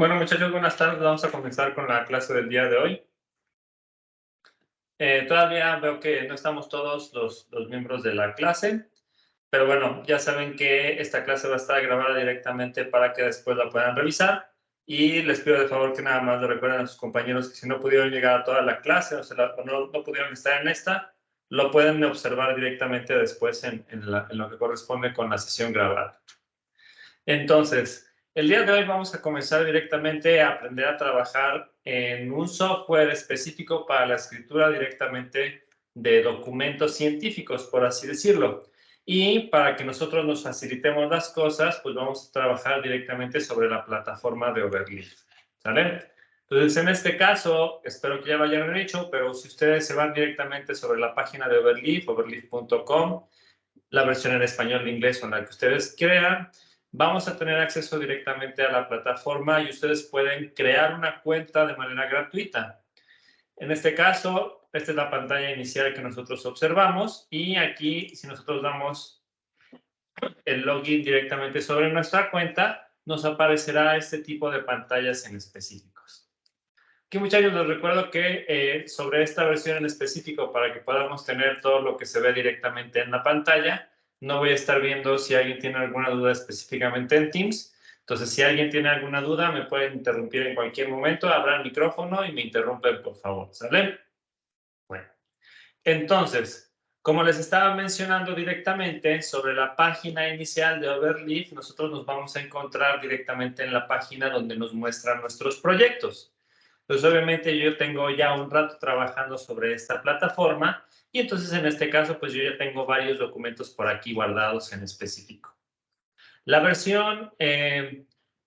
Bueno, muchachos, buenas tardes. Vamos a comenzar con la clase del día de hoy. Todavía veo que no estamos todos los miembros de la clase, pero bueno, ya saben que esta clase va a estar grabada directamente para que después la puedan revisar. Y les pido de favor que nada más le recuerden a sus compañeros que si no pudieron llegar a toda la clase o no pudieron estar en esta, lo pueden observar directamente después en lo que corresponde con la sesión grabada. Entonces, el día de hoy vamos a comenzar directamente a aprender a trabajar en un software específico para la escritura directamente de documentos científicos, por así decirlo. Y para que nosotros nos facilitemos las cosas, pues vamos a trabajar directamente sobre la plataforma de Overleaf. ¿Sale? Entonces, en este caso, espero que ya lo hayan hecho, pero si ustedes se van directamente sobre la página de Overleaf, overleaf.com, la versión en español, en inglés o en la que ustedes crean, vamos a tener acceso directamente a la plataforma y ustedes pueden crear una cuenta de manera gratuita. En este caso, esta es la pantalla inicial que nosotros observamos y aquí, si nosotros damos el login directamente sobre nuestra cuenta, nos aparecerá este tipo de pantallas en específicos. Aquí, muchachos, les recuerdo que sobre esta versión en específico, para que podamos tener todo lo que se ve directamente en la pantalla, no voy a estar viendo si alguien tiene alguna duda específicamente en Teams. Entonces, si alguien tiene alguna duda, me pueden interrumpir en cualquier momento, abran el micrófono y me interrumpen, por favor, ¿sale? Bueno, entonces, como les estaba mencionando directamente, sobre la página inicial de Overleaf, nosotros nos vamos a encontrar directamente en la página donde nos muestran nuestros proyectos. Pues obviamente yo tengo ya un rato trabajando sobre esta plataforma y entonces en este caso pues yo ya tengo varios documentos por aquí guardados en específico. La versión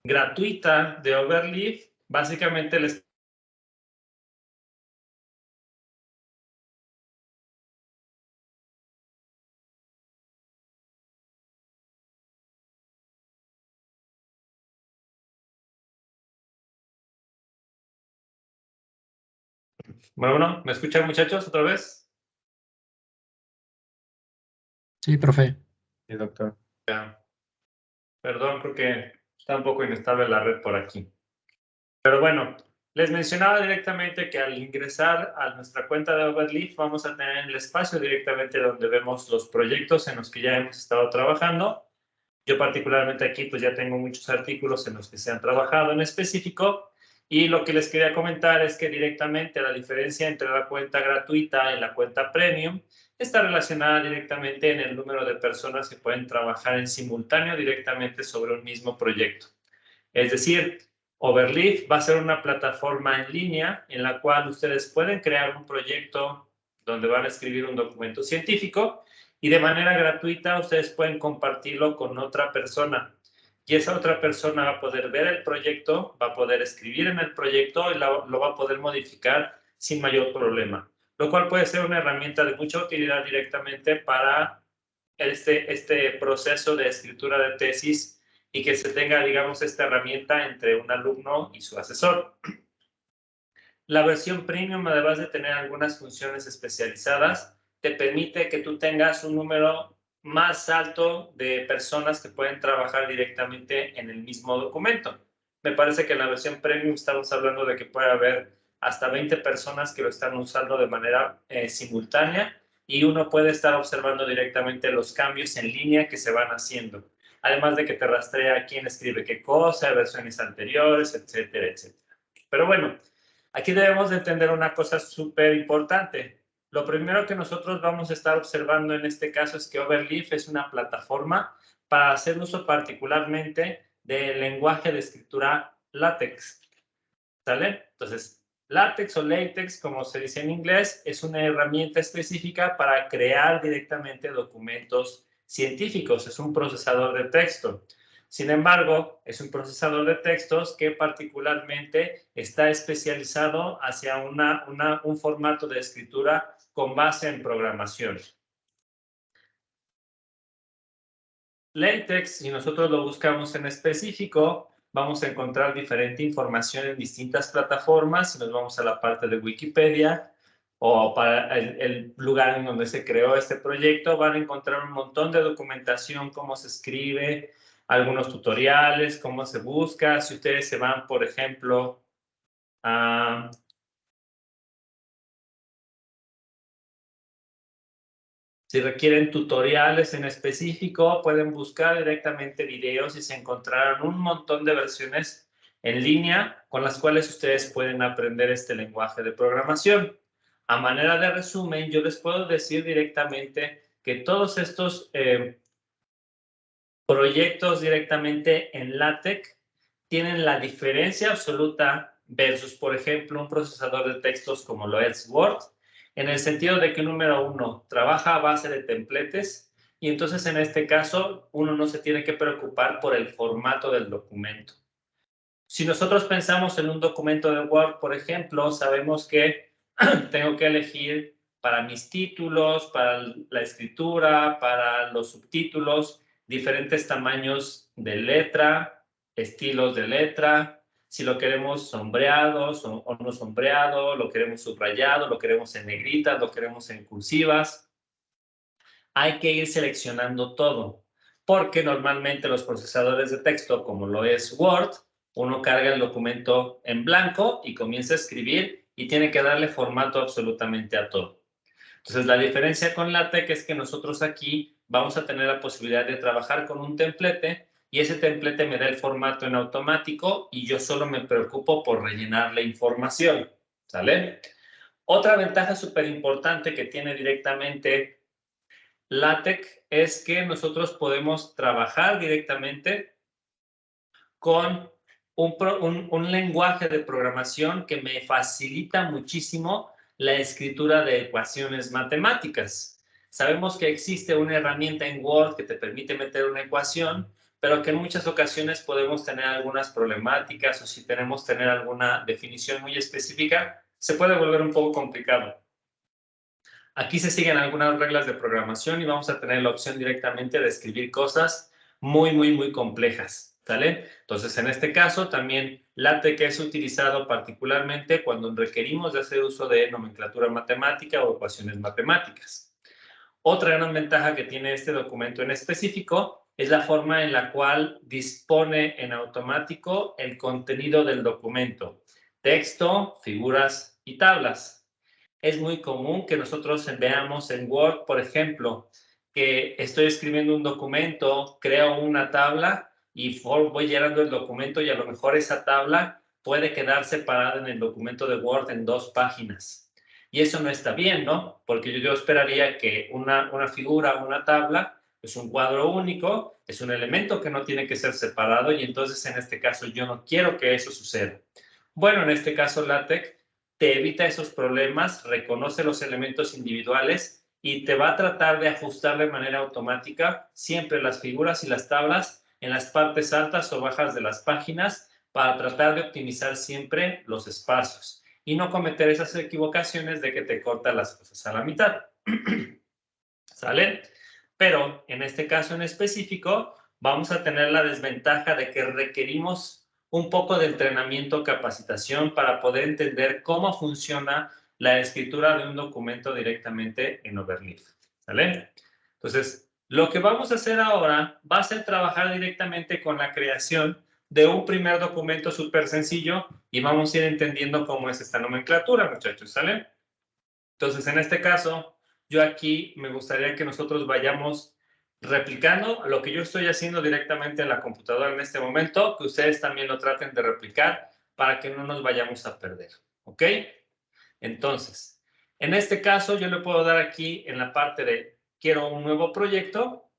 gratuita de Overleaf básicamente les... Bueno, ¿me escuchan, muchachos, otra vez? Sí, profe. Sí, doctor. Ya. Perdón, creo que está un poco inestable la red por aquí. Pero bueno, les mencionaba directamente que al ingresar a nuestra cuenta de Overleaf vamos a tener el espacio directamente donde vemos los proyectos en los que ya hemos estado trabajando. Yo particularmente aquí pues ya tengo muchos artículos en los que se han trabajado en específico y lo que les quería comentar es que directamente la diferencia entre la cuenta gratuita y la cuenta premium está relacionada directamente en el número de personas que pueden trabajar en simultáneo directamente sobre un mismo proyecto. Es decir, Overleaf va a ser una plataforma en línea en la cual ustedes pueden crear un proyecto donde van a escribir un documento científico y de manera gratuita ustedes pueden compartirlo con otra persona. Y esa otra persona va a poder ver el proyecto, va a poder escribir en el proyecto y lo va a poder modificar sin mayor problema. Lo cual puede ser una herramienta de mucha utilidad directamente para este proceso de escritura de tesis y que se tenga, digamos, esta herramienta entre un alumno y su asesor. La versión premium, además de tener algunas funciones especializadas, te permite que tú tengas un número más alto de personas que pueden trabajar directamente en el mismo documento. Me parece que en la versión premium estamos hablando de que puede haber hasta 20 personas que lo están usando de manera simultánea y uno puede estar observando directamente los cambios en línea que se van haciendo. Además de que te rastrea quién escribe qué cosa, versiones anteriores, etcétera, etcétera. Pero bueno, aquí debemos de entender una cosa súper importante. Lo primero que nosotros vamos a estar observando en este caso es que Overleaf es una plataforma para hacer uso particularmente del lenguaje de escritura LaTeX. ¿Sale? Entonces, LaTeX o LaTeX, como se dice en inglés, es una herramienta específica para crear directamente documentos científicos. Es un procesador de texto. Sin embargo, es un procesador de textos que particularmente está especializado hacia un formato de escritura con base en programación. LaTeX, si nosotros lo buscamos en específico, vamos a encontrar diferente información en distintas plataformas. Si nos vamos a la parte de Wikipedia o para el lugar en donde se creó este proyecto, van a encontrar un montón de documentación, cómo se escribe, algunos tutoriales, cómo se busca. Si ustedes se van, por ejemplo, a... Si requieren tutoriales en específico, pueden buscar directamente videos y se encontrarán un montón de versiones en línea con las cuales ustedes pueden aprender este lenguaje de programación. A manera de resumen, yo les puedo decir directamente que todos estos proyectos directamente en LaTeX tienen la diferencia absoluta versus, por ejemplo, un procesador de textos como lo es Word, en el sentido de que, número uno, trabaja a base de templates y entonces en este caso uno no se tiene que preocupar por el formato del documento. Si nosotros pensamos en un documento de Word, por ejemplo, sabemos que tengo que elegir para mis títulos, para la escritura, para los subtítulos, diferentes tamaños de letra, estilos de letra, si lo queremos sombreado o no sombreado, lo queremos subrayado, lo queremos en negritas, lo queremos en cursivas. Hay que ir seleccionando todo, porque normalmente los procesadores de texto, como lo es Word, uno carga el documento en blanco y comienza a escribir y tiene que darle formato absolutamente a todo. Entonces, la diferencia con LaTeX es que nosotros aquí vamos a tener la posibilidad de trabajar con un templete y ese templete me da el formato en automático y yo solo me preocupo por rellenar la información, ¿sale? Otra ventaja súper importante que tiene directamente LaTeX es que nosotros podemos trabajar directamente con un lenguaje de programación que me facilita muchísimo la escritura de ecuaciones matemáticas. Sabemos que existe una herramienta en Word que te permite meter una ecuación, pero que en muchas ocasiones podemos tener algunas problemáticas o si tenemos tener alguna definición muy específica, se puede volver un poco complicado. Aquí se siguen algunas reglas de programación y vamos a tener la opción directamente de escribir cosas muy complejas, ¿sale? Entonces, en este caso, también LaTeX es utilizado particularmente cuando requerimos de hacer uso de nomenclatura matemática o ecuaciones matemáticas. Otra gran ventaja que tiene este documento en específico es la forma en la cual dispone en automático el contenido del documento, texto, figuras y tablas. Es muy común que nosotros veamos en Word, por ejemplo, que estoy escribiendo un documento, creo una tabla y voy llenando el documento y a lo mejor esa tabla puede quedar separada en el documento de Word en 2 páginas. Y eso no está bien, ¿no? Porque yo esperaría que una figura, una tabla, es un cuadro único, es un elemento que no tiene que ser separado y entonces en este caso yo no quiero que eso suceda. Bueno, en este caso LaTeX te evita esos problemas, reconoce los elementos individuales y te va a tratar de ajustar de manera automática siempre las figuras y las tablas en las partes altas o bajas de las páginas para tratar de optimizar siempre los espacios y no cometer esas equivocaciones de que te corta las cosas a la mitad. ¿Sale? Pero en este caso en específico vamos a tener la desventaja de que requerimos un poco de entrenamiento, capacitación para poder entender cómo funciona la escritura de un documento directamente en Overleaf. ¿Sale? Entonces, lo que vamos a hacer ahora va a ser trabajar directamente con la creación de un primer documento súper sencillo y vamos a ir entendiendo cómo es esta nomenclatura, muchachos. ¿Sale? Entonces, en este caso, yo aquí me gustaría que nosotros vayamos replicando lo que yo estoy haciendo directamente en la computadora en este momento, que ustedes también lo traten de replicar para que no nos vayamos a perder, ¿ok? Entonces, en este caso yo le puedo dar aquí en la parte de quiero un nuevo proyecto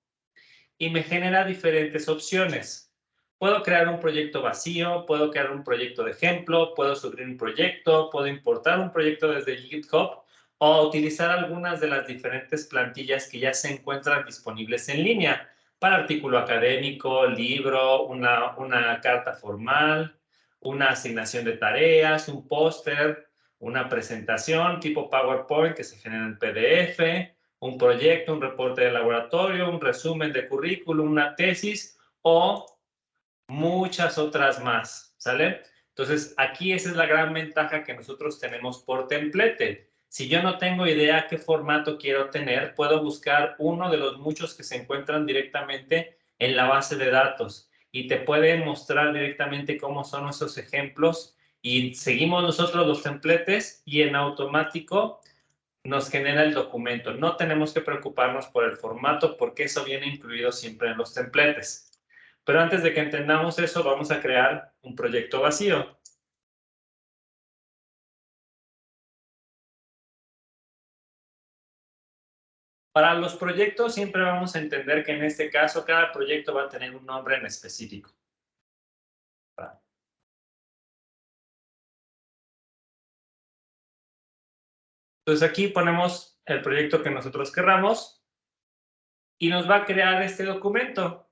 y me genera diferentes opciones. Puedo crear un proyecto vacío, puedo crear un proyecto de ejemplo, puedo subir un proyecto, puedo importar un proyecto desde GitHub o utilizar algunas de las diferentes plantillas que ya se encuentran disponibles en línea para artículo académico, libro, una carta formal, una asignación de tareas, un póster, una presentación tipo PowerPoint que se genera en PDF, un proyecto, un reporte de laboratorio, un resumen de currículum, una tesis o muchas otras más, ¿sale? Entonces, aquí esa es la gran ventaja que nosotros tenemos por templete. Si yo no tengo idea qué formato quiero tener, puedo buscar uno de los muchos que se encuentran directamente en la base de datos y te puede mostrar directamente cómo son esos ejemplos y seguimos nosotros los templates y en automático nos genera el documento. No tenemos que preocuparnos por el formato porque eso viene incluido siempre en los templates. Pero antes de que entendamos eso, vamos a crear un proyecto vacío. Para los proyectos siempre vamos a entender que en este caso cada proyecto va a tener un nombre en específico. Entonces aquí ponemos el proyecto que nosotros querramos y nos va a crear este documento.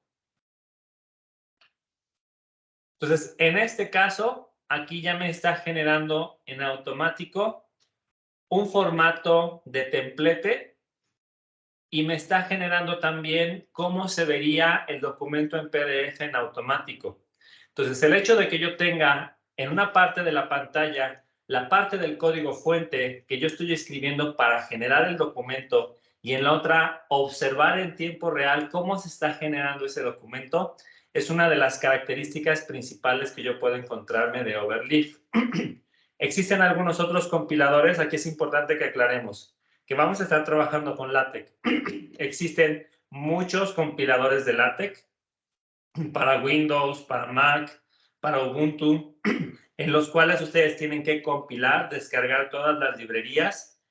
Entonces, en este caso, aquí ya me está generando en automático un formato de templete y me está generando también cómo se vería el documento en PDF en automático. Entonces, el hecho de que yo tenga en una parte de la pantalla la parte del código fuente que yo estoy escribiendo para generar el documento y en la otra observar en tiempo real cómo se está generando ese documento, es una de las características principales que yo puedo encontrarme de Overleaf. Existen algunos otros compiladores, aquí es importante que aclaremos que vamos a estar trabajando con LaTeX. Existen muchos compiladores de LaTeX para Windows, para Mac, para Ubuntu, en los cuales ustedes tienen que compilar, descargar todas las librerías,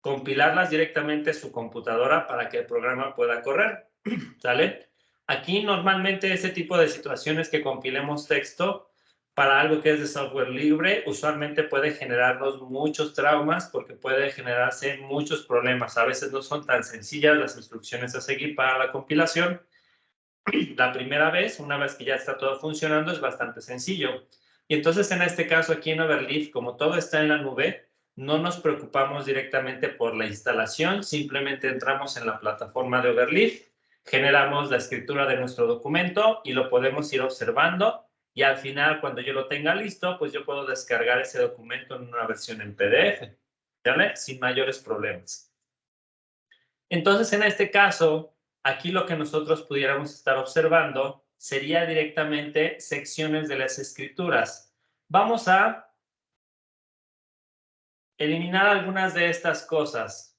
compilarlas directamente a su computadora para que el programa pueda correr, ¿sale? Aquí normalmente ese tipo de situaciones que compilemos texto para algo que es de software libre, usualmente puede generarnos muchos traumas porque puede generarse muchos problemas. A veces no son tan sencillas las instrucciones a seguir para la compilación. La primera vez, una vez que ya está todo funcionando, es bastante sencillo. Y entonces en este caso aquí en Overleaf, como todo está en la nube, no nos preocupamos directamente por la instalación, simplemente entramos en la plataforma de Overleaf, generamos la escritura de nuestro documento y lo podemos ir observando y al final cuando yo lo tenga listo, pues yo puedo descargar ese documento en una versión en PDF, ¿vale? Sin mayores problemas. Entonces en este caso, aquí lo que nosotros pudiéramos estar observando sería directamente secciones de las escrituras. Vamos a eliminar algunas de estas cosas.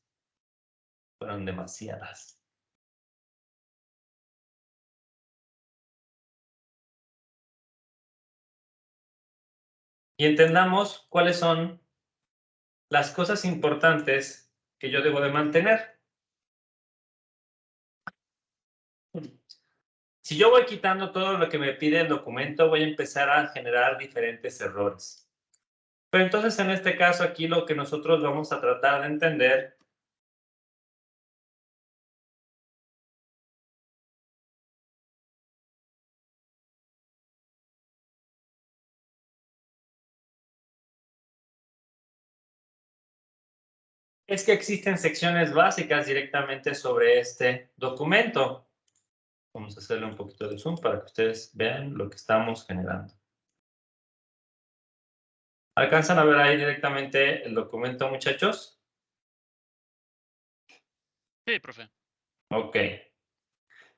Fueron demasiadas. Y entendamos cuáles son las cosas importantes que yo debo de mantener. Si yo voy quitando todo lo que me pide el documento, voy a empezar a generar diferentes errores. Pero entonces en este caso aquí lo que nosotros vamos a tratar de entender es que existen secciones básicas directamente sobre este documento. Vamos a hacerle un poquito de zoom para que ustedes vean lo que estamos generando. ¿Alcanzan a ver ahí directamente el documento, muchachos? Sí, profe. Ok.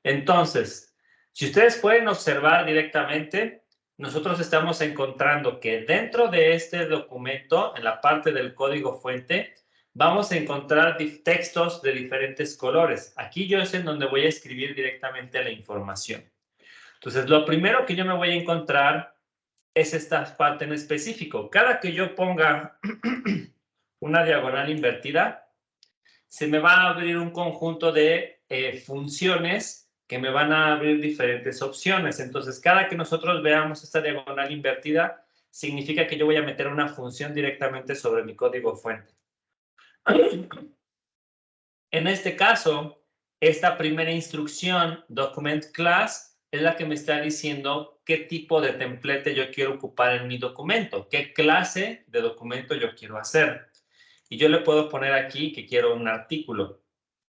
Entonces, si ustedes pueden observar directamente, nosotros estamos encontrando que dentro de este documento, en la parte del código fuente, vamos a encontrar textos de diferentes colores. Aquí yo es en donde voy a escribir directamente la información. Entonces, lo primero que yo me voy a encontrar es esta parte en específico. Cada que yo ponga una diagonal invertida, se me va a abrir un conjunto de funciones que me van a abrir diferentes opciones. Entonces, cada que nosotros veamos esta diagonal invertida, significa que yo voy a meter una función directamente sobre mi código fuente. En este caso, esta primera instrucción, document class, es la que me está diciendo qué tipo de templete yo quiero ocupar en mi documento, qué clase de documento yo quiero hacer. Y yo le puedo poner aquí que quiero un artículo,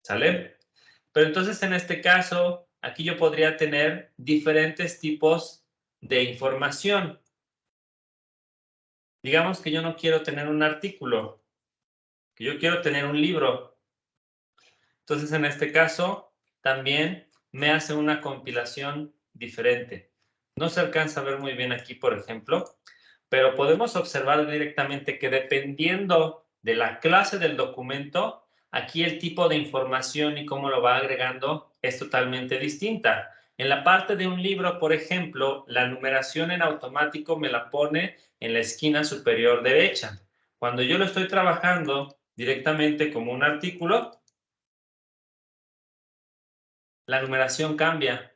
¿sale? Pero entonces en este caso, aquí yo podría tener diferentes tipos de información. Digamos que yo no quiero tener un artículo, que yo quiero tener un libro. Entonces, en este caso, también me hace una compilación diferente. No se alcanza a ver muy bien aquí, por ejemplo, pero podemos observar directamente que dependiendo de la clase del documento, aquí el tipo de información y cómo lo va agregando es totalmente distinta. En la parte de un libro, por ejemplo, la numeración en automático me la pone en la esquina superior derecha. Cuando yo lo estoy trabajando directamente como un artículo, la numeración cambia,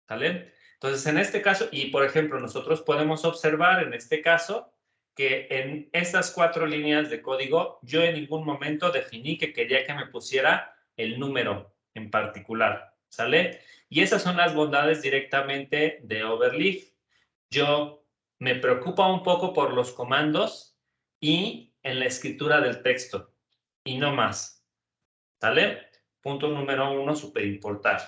¿vale? Entonces, en este caso, y por ejemplo, nosotros podemos observar en este caso que en estas 4 líneas de código, yo en ningún momento definí que quería que me pusiera el número en particular, ¿sale? Y esas son las bondades directamente de Overleaf. Yo me preocupa un poco por los comandos y en la escritura del texto, y no más, ¿sale? Punto número 1, súper importante.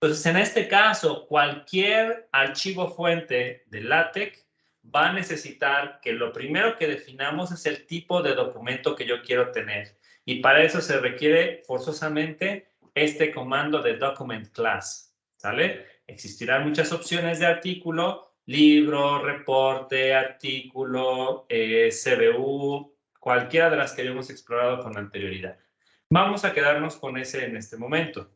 Entonces, en este caso, cualquier archivo fuente de LaTeX va a necesitar que lo primero que definamos es el tipo de documento que yo quiero tener. Y para eso se requiere forzosamente este comando de document class, ¿sale? Existirán muchas opciones de artículo, libro, reporte, artículo, CBU, cualquiera de las que habíamos explorado con anterioridad. Vamos a quedarnos con ese en este momento.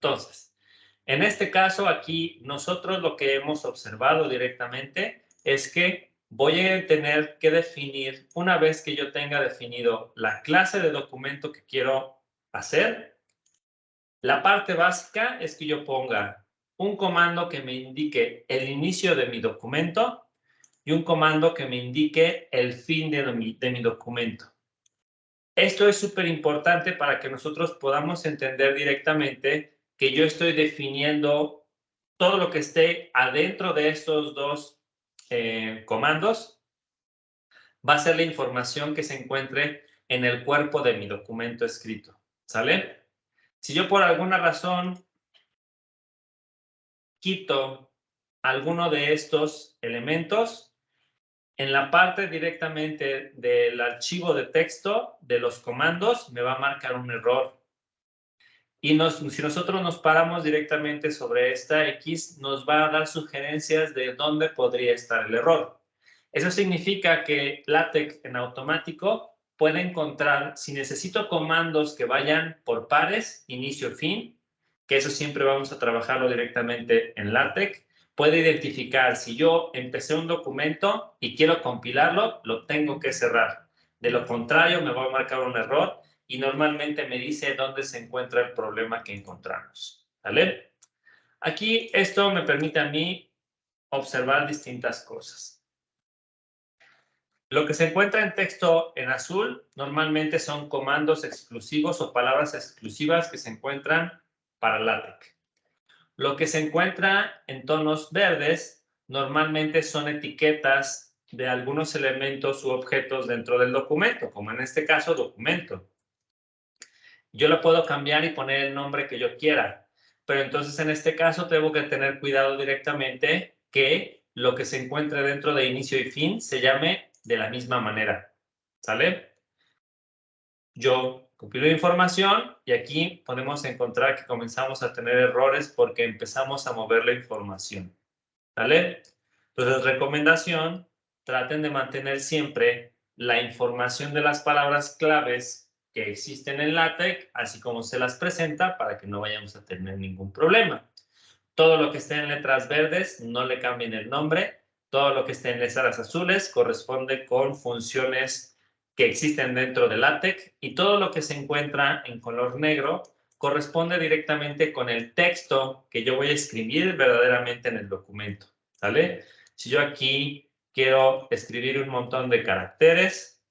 Entonces, en este caso aquí, nosotros lo que hemos observado directamente es que voy a tener que definir, una vez que yo tenga definido la clase de documento que quiero hacer, la parte básica es que yo ponga un comando que me indique el inicio de mi documento y un comando que me indique el fin de mi documento. Esto es súper importante para que nosotros podamos entender directamente que yo estoy definiendo todo lo que esté adentro de estos dos comandos. Va a ser la información que se encuentre en el cuerpo de mi documento escrito, ¿sale? Si yo por alguna razón quito alguno de estos elementos, en la parte directamente del archivo de texto de los comandos me va a marcar un error. Y si nosotros nos paramos directamente sobre esta X, nos va a dar sugerencias de dónde podría estar el error. Eso significa que LaTeX en automático puede encontrar, si necesito comandos que vayan por pares, inicio, fin, que eso siempre vamos a trabajarlo directamente en LaTeX, puede identificar si yo empecé un documento y quiero compilarlo, lo tengo que cerrar. De lo contrario, me va a marcar un error y normalmente me dice dónde se encuentra el problema que encontramos, ¿vale? Aquí esto me permite a mí observar distintas cosas. Lo que se encuentra en texto en azul normalmente son comandos exclusivos o palabras exclusivas que se encuentran para LaTeX. Lo que se encuentra en tonos verdes normalmente son etiquetas de algunos elementos u objetos dentro del documento, como en este caso documento. Yo lo puedo cambiar y poner el nombre que yo quiera, pero entonces en este caso tengo que tener cuidado directamente que lo que se encuentre dentro de inicio y fin se llame de la misma manera, ¿sale? Yo compilo información y aquí podemos encontrar que comenzamos a tener errores porque empezamos a mover la información, ¿vale? Entonces, recomendación, traten de mantener siempre la información de las palabras claves que existen en LaTeX, así como se las presenta, para que no vayamos a tener ningún problema. Todo lo que esté en letras verdes, no le cambien el nombre. Todo lo que esté en letras azules corresponde con funciones que existen dentro de LaTeX. Y todo lo que se encuentra en color negro corresponde directamente con el texto que yo voy a escribir verdaderamente en el documento, ¿sale? Si yo aquí quiero escribir un montón de caracteres,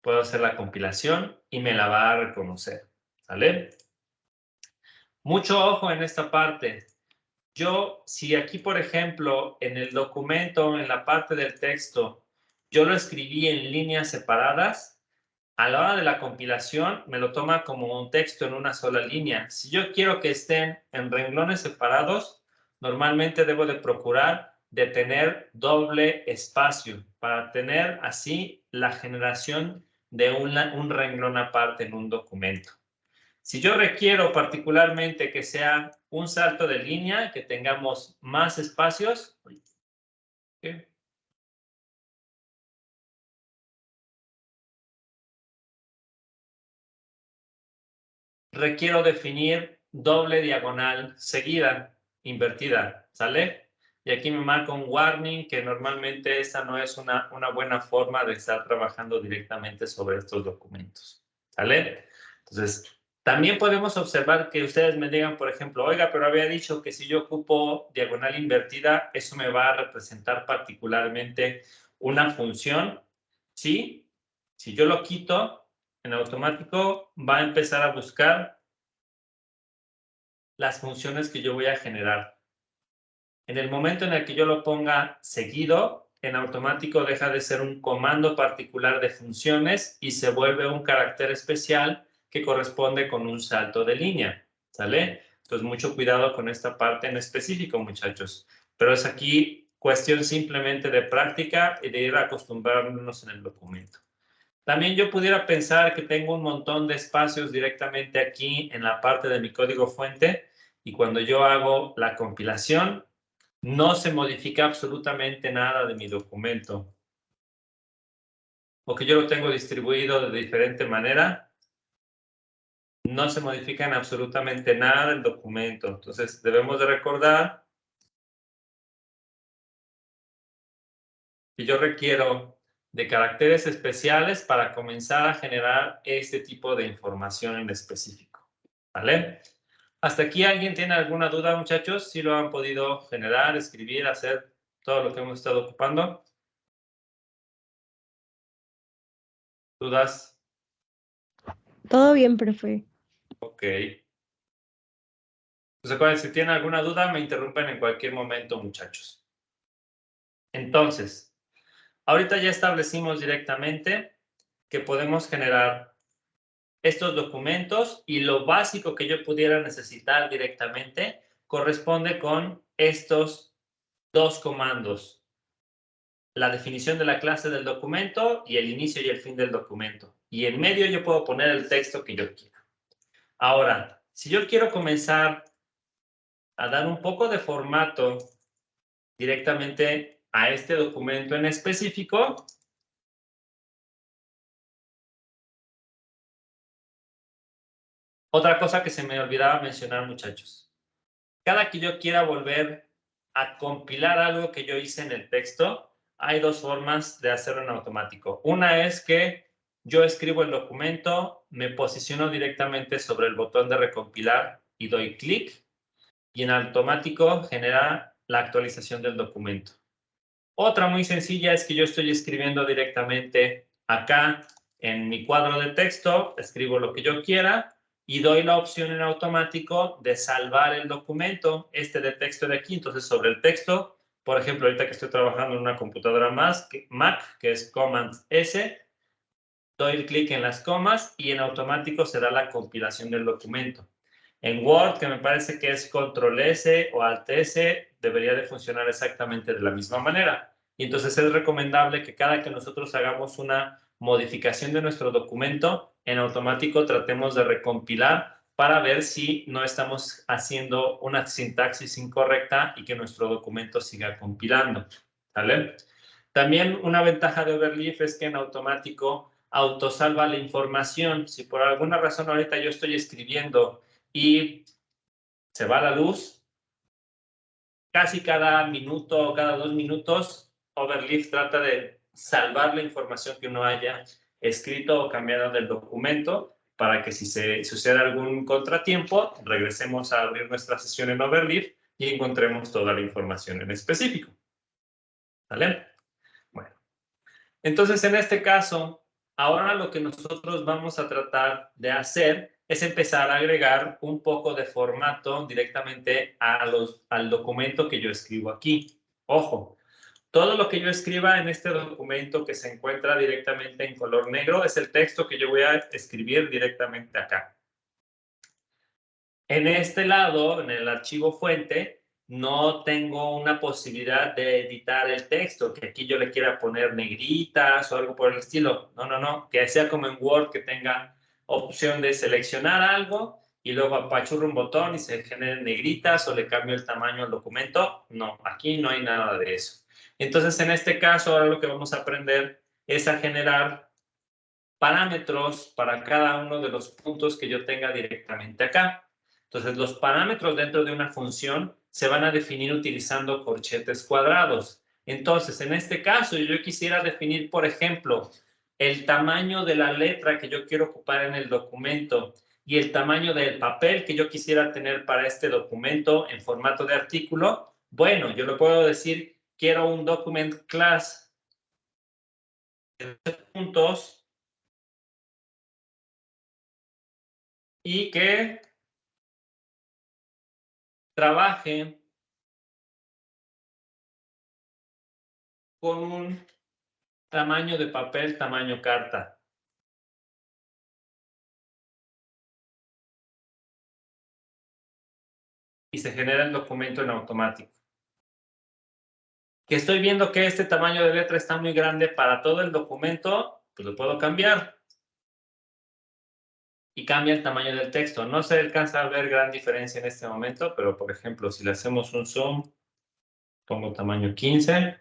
puedo hacer la compilación y me la va a reconocer, ¿sale? Mucho ojo en esta parte. Yo, si aquí, por ejemplo, en el documento, en la parte del texto, yo lo escribí en líneas separadas, a la hora de la compilación me lo toma como un texto en una sola línea. Si yo quiero que estén en renglones separados, normalmente debo de procurar de tener doble espacio para tener así la generación de un renglón aparte en un documento. Si yo requiero particularmente que sea un salto de línea, que tengamos más espacios, ¿qué? Requiero definir doble diagonal seguida, invertida, ¿sale? Y aquí me marco un warning, que normalmente esta no es una buena forma de estar trabajando directamente sobre estos documentos, ¿sale? Entonces, también podemos observar que ustedes me digan, por ejemplo, oiga, pero había dicho que si yo ocupo diagonal invertida, eso me va a representar particularmente una función, ¿sí? Si yo lo quito, en automático va a empezar a buscar las funciones que yo voy a generar. En el momento en el que yo lo ponga seguido, en automático deja de ser un comando particular de funciones y se vuelve un carácter especial que corresponde con un salto de línea, ¿sale? Entonces, mucho cuidado con esta parte en específico, muchachos. Pero es aquí cuestión simplemente de práctica y de ir acostumbrándonos en el documento. También yo pudiera pensar que tengo un montón de espacios directamente aquí en la parte de mi código fuente y cuando yo hago la compilación no se modifica absolutamente nada de mi documento. O que yo lo tengo distribuido de diferente manera, no se modifica en absolutamente nada del documento. Entonces debemos de recordar que yo requiero de caracteres especiales para comenzar a generar este tipo de información en específico, ¿vale? ¿Hasta aquí alguien tiene alguna duda, muchachos? ¿Sí lo han podido generar, escribir, hacer todo lo que hemos estado ocupando? ¿Dudas? Todo bien, profe. Ok. Pues acuérdense, si tienen alguna duda, me interrumpen en cualquier momento, muchachos. Entonces, ahorita ya establecimos directamente que podemos generar estos documentos y lo básico que yo pudiera necesitar directamente corresponde con estos dos comandos: la definición de la clase del documento y el inicio y el fin del documento. Y en medio yo puedo poner el texto que yo quiera. Ahora, si yo quiero comenzar a dar un poco de formato directamente a este documento en específico, otra cosa que se me olvidaba mencionar, muchachos. Cada que yo quiera volver a compilar algo que yo hice en el texto, hay dos formas de hacerlo en automático. Una es que yo escribo el documento, me posiciono directamente sobre el botón de recompilar y doy clic, y en automático genera la actualización del documento. Otra muy sencilla es que yo estoy escribiendo directamente acá en mi cuadro de texto, escribo lo que yo quiera y doy la opción en automático de salvar el documento, de texto de aquí. Entonces, sobre el texto, por ejemplo, ahorita que estoy trabajando en una computadora Mac, que es Command S, doy clic en las comas y en automático se da la compilación del documento. En Word, que me parece que es Control S o Alt S, debería de funcionar exactamente de la misma manera. Y entonces es recomendable que cada que nosotros hagamos una modificación de nuestro documento, en automático tratemos de recompilar para ver si no estamos haciendo una sintaxis incorrecta y que nuestro documento siga compilando, ¿vale? También una ventaja de Overleaf es que en automático autosalva la información. Si por alguna razón ahorita yo estoy escribiendo y se va la luz, casi cada minuto o cada 2 minutos, Overleaf trata de salvar la información que uno haya escrito o cambiado del documento para que si se sucede algún contratiempo, regresemos a abrir nuestra sesión en Overleaf y encontremos toda la información en específico. ¿Vale? Bueno, entonces en este caso, ahora lo que nosotros vamos a tratar de hacer es empezar a agregar un poco de formato directamente al documento que yo escribo aquí. Ojo, todo lo que yo escriba en este documento que se encuentra directamente en color negro es el texto que yo voy a escribir directamente acá. En este lado, en el archivo fuente, no tengo una posibilidad de editar el texto, que aquí yo le quiera poner negritas o algo por el estilo. No, no, no, que sea como en Word, que tenga opción de seleccionar algo y luego apachurro un botón y se generen negritas o le cambio el tamaño al documento. No, aquí no hay nada de eso. Entonces, en este caso, ahora lo que vamos a aprender es a generar parámetros para cada uno de los puntos que yo tenga directamente acá. Entonces, los parámetros dentro de una función se van a definir utilizando corchetes cuadrados. Entonces, en este caso, yo quisiera definir, por ejemplo, el tamaño de la letra que yo quiero ocupar en el documento y el tamaño del papel que yo quisiera tener para este documento en formato de artículo. Bueno, yo le puedo decir, quiero un document class de 3 puntos y que trabaje con un tamaño de papel, tamaño carta. Y se genera el documento en automático. Que estoy viendo que este tamaño de letra está muy grande para todo el documento, pues lo puedo cambiar. Y cambia el tamaño del texto. No se alcanza a ver gran diferencia en este momento, pero por ejemplo, si le hacemos un zoom, pongo tamaño 15,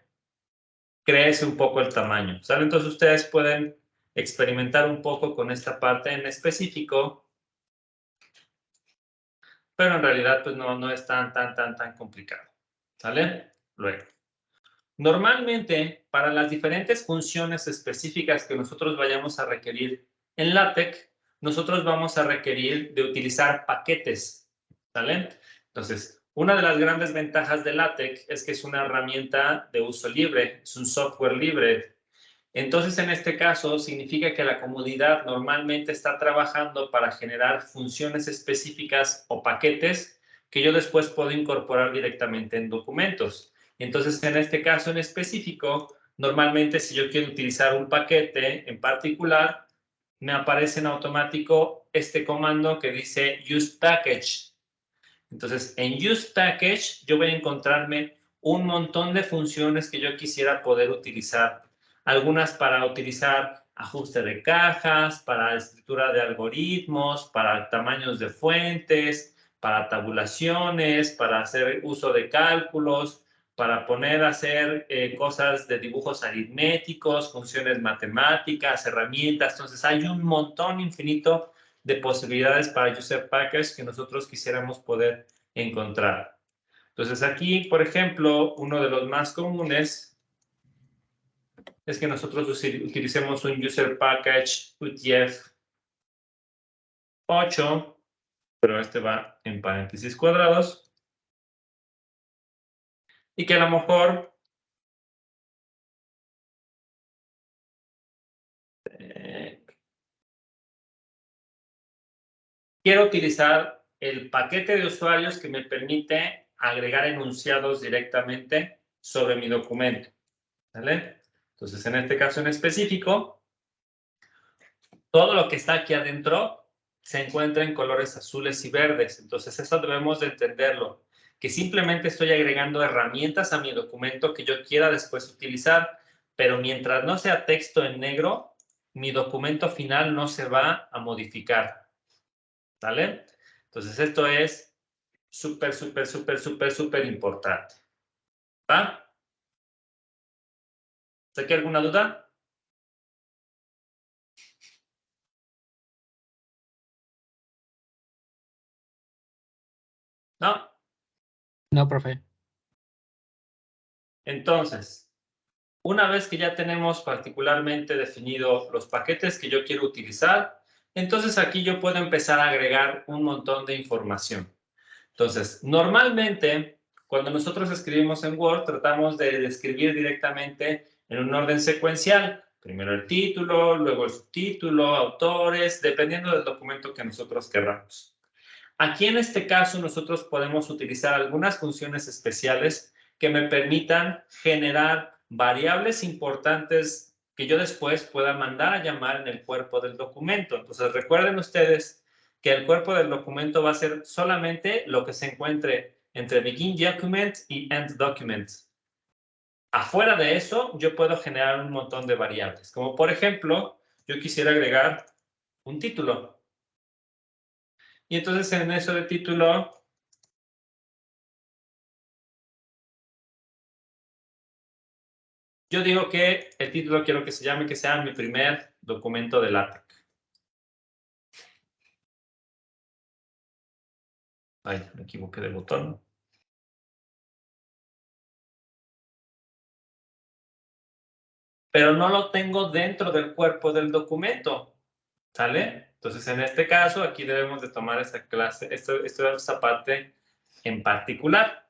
crece un poco el tamaño, ¿sale? Entonces ustedes pueden experimentar un poco con esta parte en específico, pero en realidad pues no es tan complicado, ¿sale? Luego, normalmente para las diferentes funciones específicas que nosotros vayamos a requerir en LaTeX, nosotros vamos a requerir de utilizar paquetes, ¿sale? Entonces, una de las grandes ventajas de LaTeX es que es una herramienta de uso libre, es un software libre. Entonces, en este caso, significa que la comunidad normalmente está trabajando para generar funciones específicas o paquetes que yo después puedo incorporar directamente en documentos. Entonces, en este caso en específico, normalmente si yo quiero utilizar un paquete en particular, me aparece en automático este comando que dice usePackage. Entonces, en usePackage yo voy a encontrarme un montón de funciones que yo quisiera poder utilizar. Algunas para utilizar ajuste de cajas, para escritura de algoritmos, para tamaños de fuentes, para tabulaciones, para hacer uso de cálculos, para poner a hacer cosas de dibujos aritméticos, funciones matemáticas, herramientas. Entonces, hay un montón infinito de posibilidades para usePackage que nosotros quisiéramos poder encontrar. Entonces, aquí, por ejemplo, uno de los más comunes es que nosotros utilicemos un usePackage UTF-8, pero este va en paréntesis cuadrados, y que a lo mejor quiero utilizar el paquete de usuarios que me permite agregar enunciados directamente sobre mi documento, ¿vale? Entonces, en este caso en específico, todo lo que está aquí adentro se encuentra en colores azules y verdes. Entonces, eso debemos de entenderlo, que simplemente estoy agregando herramientas a mi documento que yo quiera después utilizar, pero mientras no sea texto en negro, mi documento final no se va a modificar, ¿vale? Entonces, esto es súper importante, ¿va? ¿Aquí alguna duda? ¿No? No, profe. Entonces, una vez que ya tenemos particularmente definido los paquetes que yo quiero utilizar, entonces aquí yo puedo empezar a agregar un montón de información. Entonces, normalmente, cuando nosotros escribimos en Word, tratamos de escribir directamente en un orden secuencial. Primero el título, luego el subtítulo, autores, dependiendo del documento que nosotros querramos. Aquí en este caso nosotros podemos utilizar algunas funciones especiales que me permitan generar variables importantes que yo después pueda mandar a llamar en el cuerpo del documento. Entonces recuerden ustedes que el cuerpo del documento va a ser solamente lo que se encuentre entre begin document y end document. Afuera de eso yo puedo generar un montón de variables, como por ejemplo yo quisiera agregar un título. Y entonces en eso de título, yo digo que el título quiero que sea mi primer documento de LaTeX. Ay, me equivoqué de botón. Pero no lo tengo dentro del cuerpo del documento. ¿Sale? Entonces, en este caso, aquí debemos de tomar esta clase, esta parte en particular.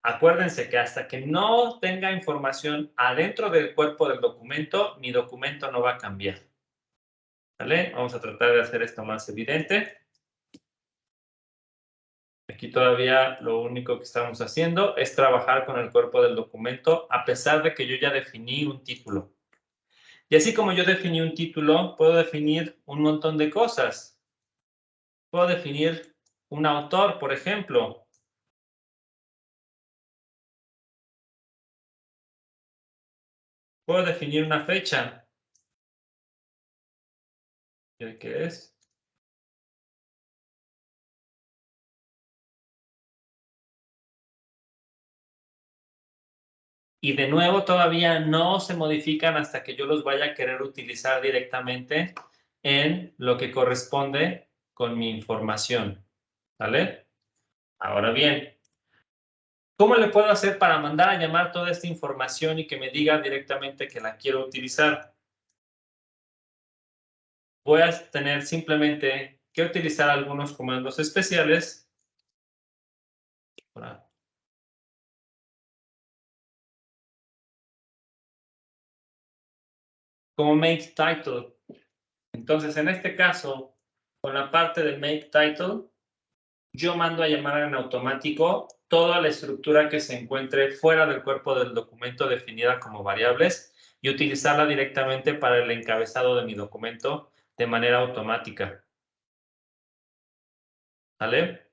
Acuérdense que hasta que no tenga información adentro del cuerpo del documento, mi documento no va a cambiar. ¿Vale? Vamos a tratar de hacer esto más evidente. Aquí todavía lo único que estamos haciendo es trabajar con el cuerpo del documento, a pesar de que yo ya definí un título. Y así como yo definí un título, puedo definir un montón de cosas. Puedo definir un autor, por ejemplo. Puedo definir una fecha. ¿Qué es? Y de nuevo todavía no se modifican hasta que yo los vaya a querer utilizar directamente en lo que corresponde con mi información. ¿Vale? Ahora bien, ¿cómo le puedo hacer para mandar a llamar toda esta información y que me diga directamente que la quiero utilizar? Voy a tener simplemente que utilizar algunos comandos especiales. Como make title. Entonces, en este caso, con la parte de make title, yo mando a llamar en automático toda la estructura que se encuentre fuera del cuerpo del documento definida como variables y utilizarla directamente para el encabezado de mi documento de manera automática. ¿Vale?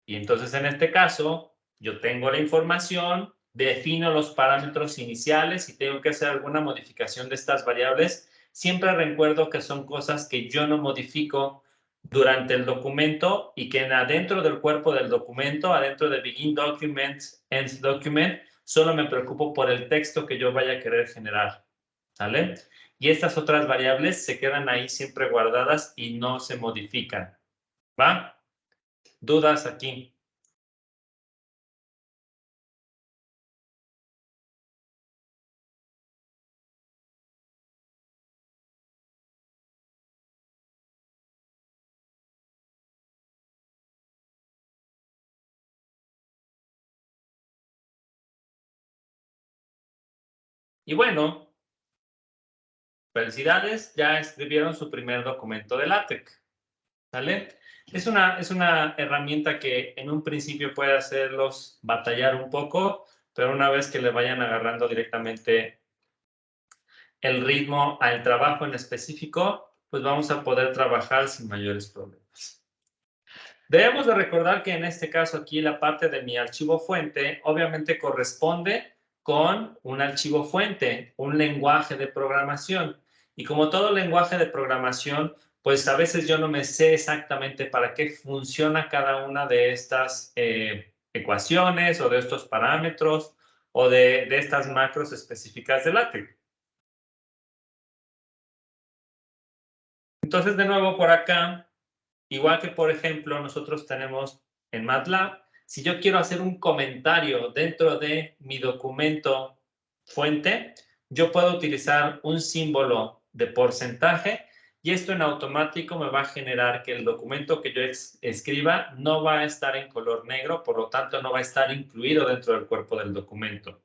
Y entonces en este caso, yo tengo la información, defino los parámetros iniciales y tengo que hacer alguna modificación de estas variables. Siempre recuerdo que son cosas que yo no modifico durante el documento y que adentro del cuerpo del documento, adentro de Begin Document, End Document, solo me preocupo por el texto que yo vaya a querer generar. ¿Sale? Y estas otras variables se quedan ahí siempre guardadas y no se modifican. ¿Va? ¿Dudas aquí? Y bueno, felicidades, ya escribieron su primer documento de LaTeX. ¿Sale? Es una herramienta que en un principio puede hacerlos batallar un poco, pero una vez que le vayan agarrando directamente el ritmo al trabajo en específico, pues vamos a poder trabajar sin mayores problemas. Debemos de recordar que en este caso aquí la parte de mi archivo fuente obviamente corresponde con un archivo fuente, un lenguaje de programación. Y como todo lenguaje de programación, pues a veces yo no me sé exactamente para qué funciona cada una de estas ecuaciones o de estos parámetros o de estas macros específicas de LaTeX. Entonces, de nuevo por acá, igual que por ejemplo nosotros tenemos en MATLAB, si yo quiero hacer un comentario dentro de mi documento fuente, yo puedo utilizar un símbolo de porcentaje y esto en automático me va a generar que el documento que yo escriba no va a estar en color negro, por lo tanto no va a estar incluido dentro del cuerpo del documento.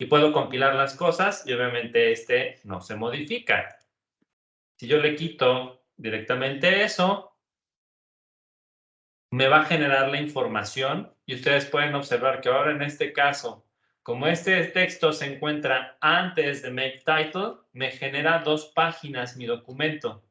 Y puedo compilar las cosas y obviamente este no se modifica. Si yo le quito directamente eso, me va a generar la información y ustedes pueden observar que ahora en este caso, como este texto se encuentra antes de Make Title, me genera 2 páginas mi documento.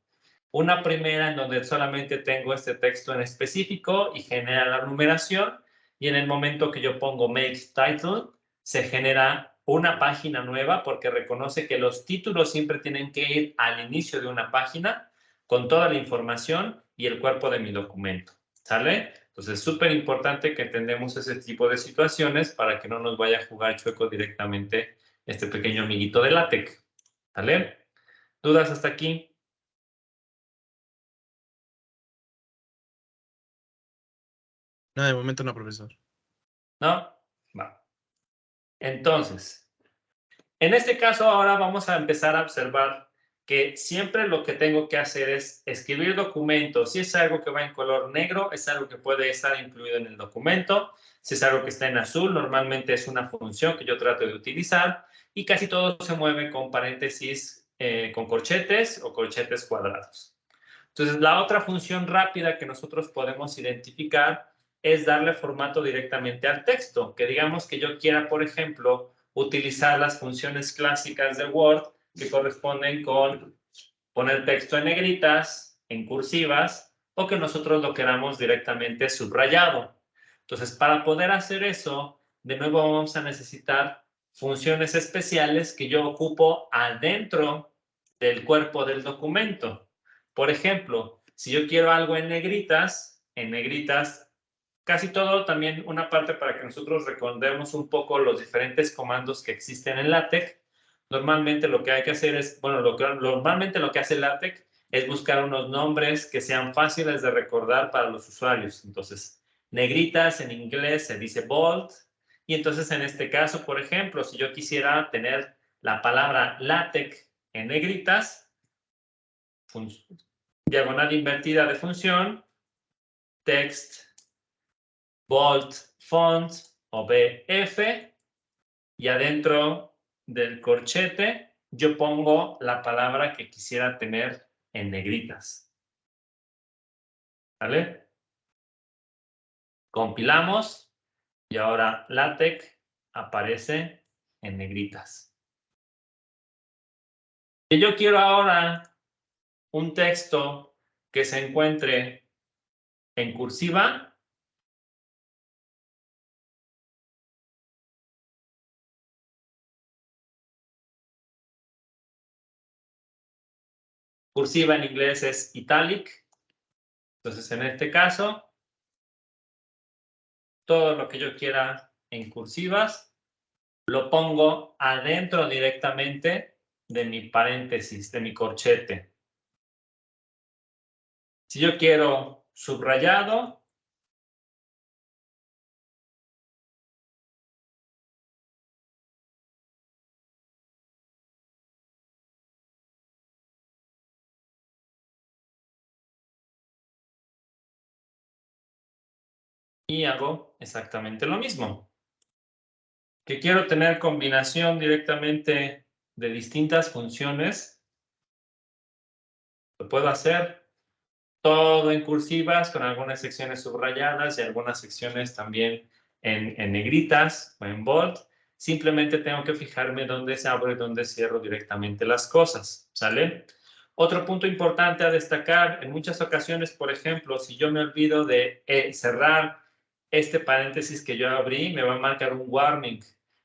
Una primera en donde solamente tengo este texto en específico y genera la numeración, y en el momento que yo pongo make title, se genera una página nueva porque reconoce que los títulos siempre tienen que ir al inicio de una página con toda la información y el cuerpo de mi documento. ¿Sale? Entonces es súper importante que entendamos ese tipo de situaciones para que no nos vaya a jugar chueco directamente este pequeño amiguito de LaTeX. ¿Sale? ¿Dudas hasta aquí? No, de momento no, profesor. ¿No? Va. Entonces, en este caso ahora vamos a empezar a observar que siempre lo que tengo que hacer es escribir documentos. Si es algo que va en color negro, es algo que puede estar incluido en el documento. Si es algo que está en azul, normalmente es una función que yo trato de utilizar y casi todo se mueve con paréntesis, con corchetes o corchetes cuadrados. Entonces, la otra función rápida que nosotros podemos identificar es darle formato directamente al texto. Que digamos que yo quiera, por ejemplo, utilizar las funciones clásicas de Word que corresponden con poner texto en negritas, en cursivas, o que nosotros lo queramos directamente subrayado. Entonces, para poder hacer eso, de nuevo vamos a necesitar funciones especiales que yo ocupo adentro del cuerpo del documento. Por ejemplo, si yo quiero algo en negritas, casi todo también una parte para que nosotros recordemos un poco los diferentes comandos que existen en LaTeX. Normalmente lo que hay que hacer es, bueno, normalmente lo que hace LaTeX es buscar unos nombres que sean fáciles de recordar para los usuarios. Entonces, negritas en inglés se dice bold. Y entonces en este caso, por ejemplo, si yo quisiera tener la palabra LaTeX en negritas, diagonal invertida de función, text, bold, font o BF, y adentro del corchete yo pongo la palabra que quisiera tener en negritas. ¿Vale? Compilamos y ahora LaTeX aparece en negritas. Si yo quiero ahora un texto que se encuentre en cursiva, cursiva en inglés es italic. Entonces, en este caso, todo lo que yo quiera en cursivas, lo pongo adentro directamente de mi paréntesis, de mi corchete. Si yo quiero subrayado, y hago exactamente lo mismo. Que quiero tener combinación directamente de distintas funciones, lo puedo hacer todo en cursivas con algunas secciones subrayadas y algunas secciones también en negritas o en bold. Simplemente tengo que fijarme dónde se abre y dónde cierro directamente las cosas, ¿sale? Otro punto importante a destacar, en muchas ocasiones, por ejemplo, si yo me olvido de cerrar este paréntesis que yo abrí, me va a marcar un warning.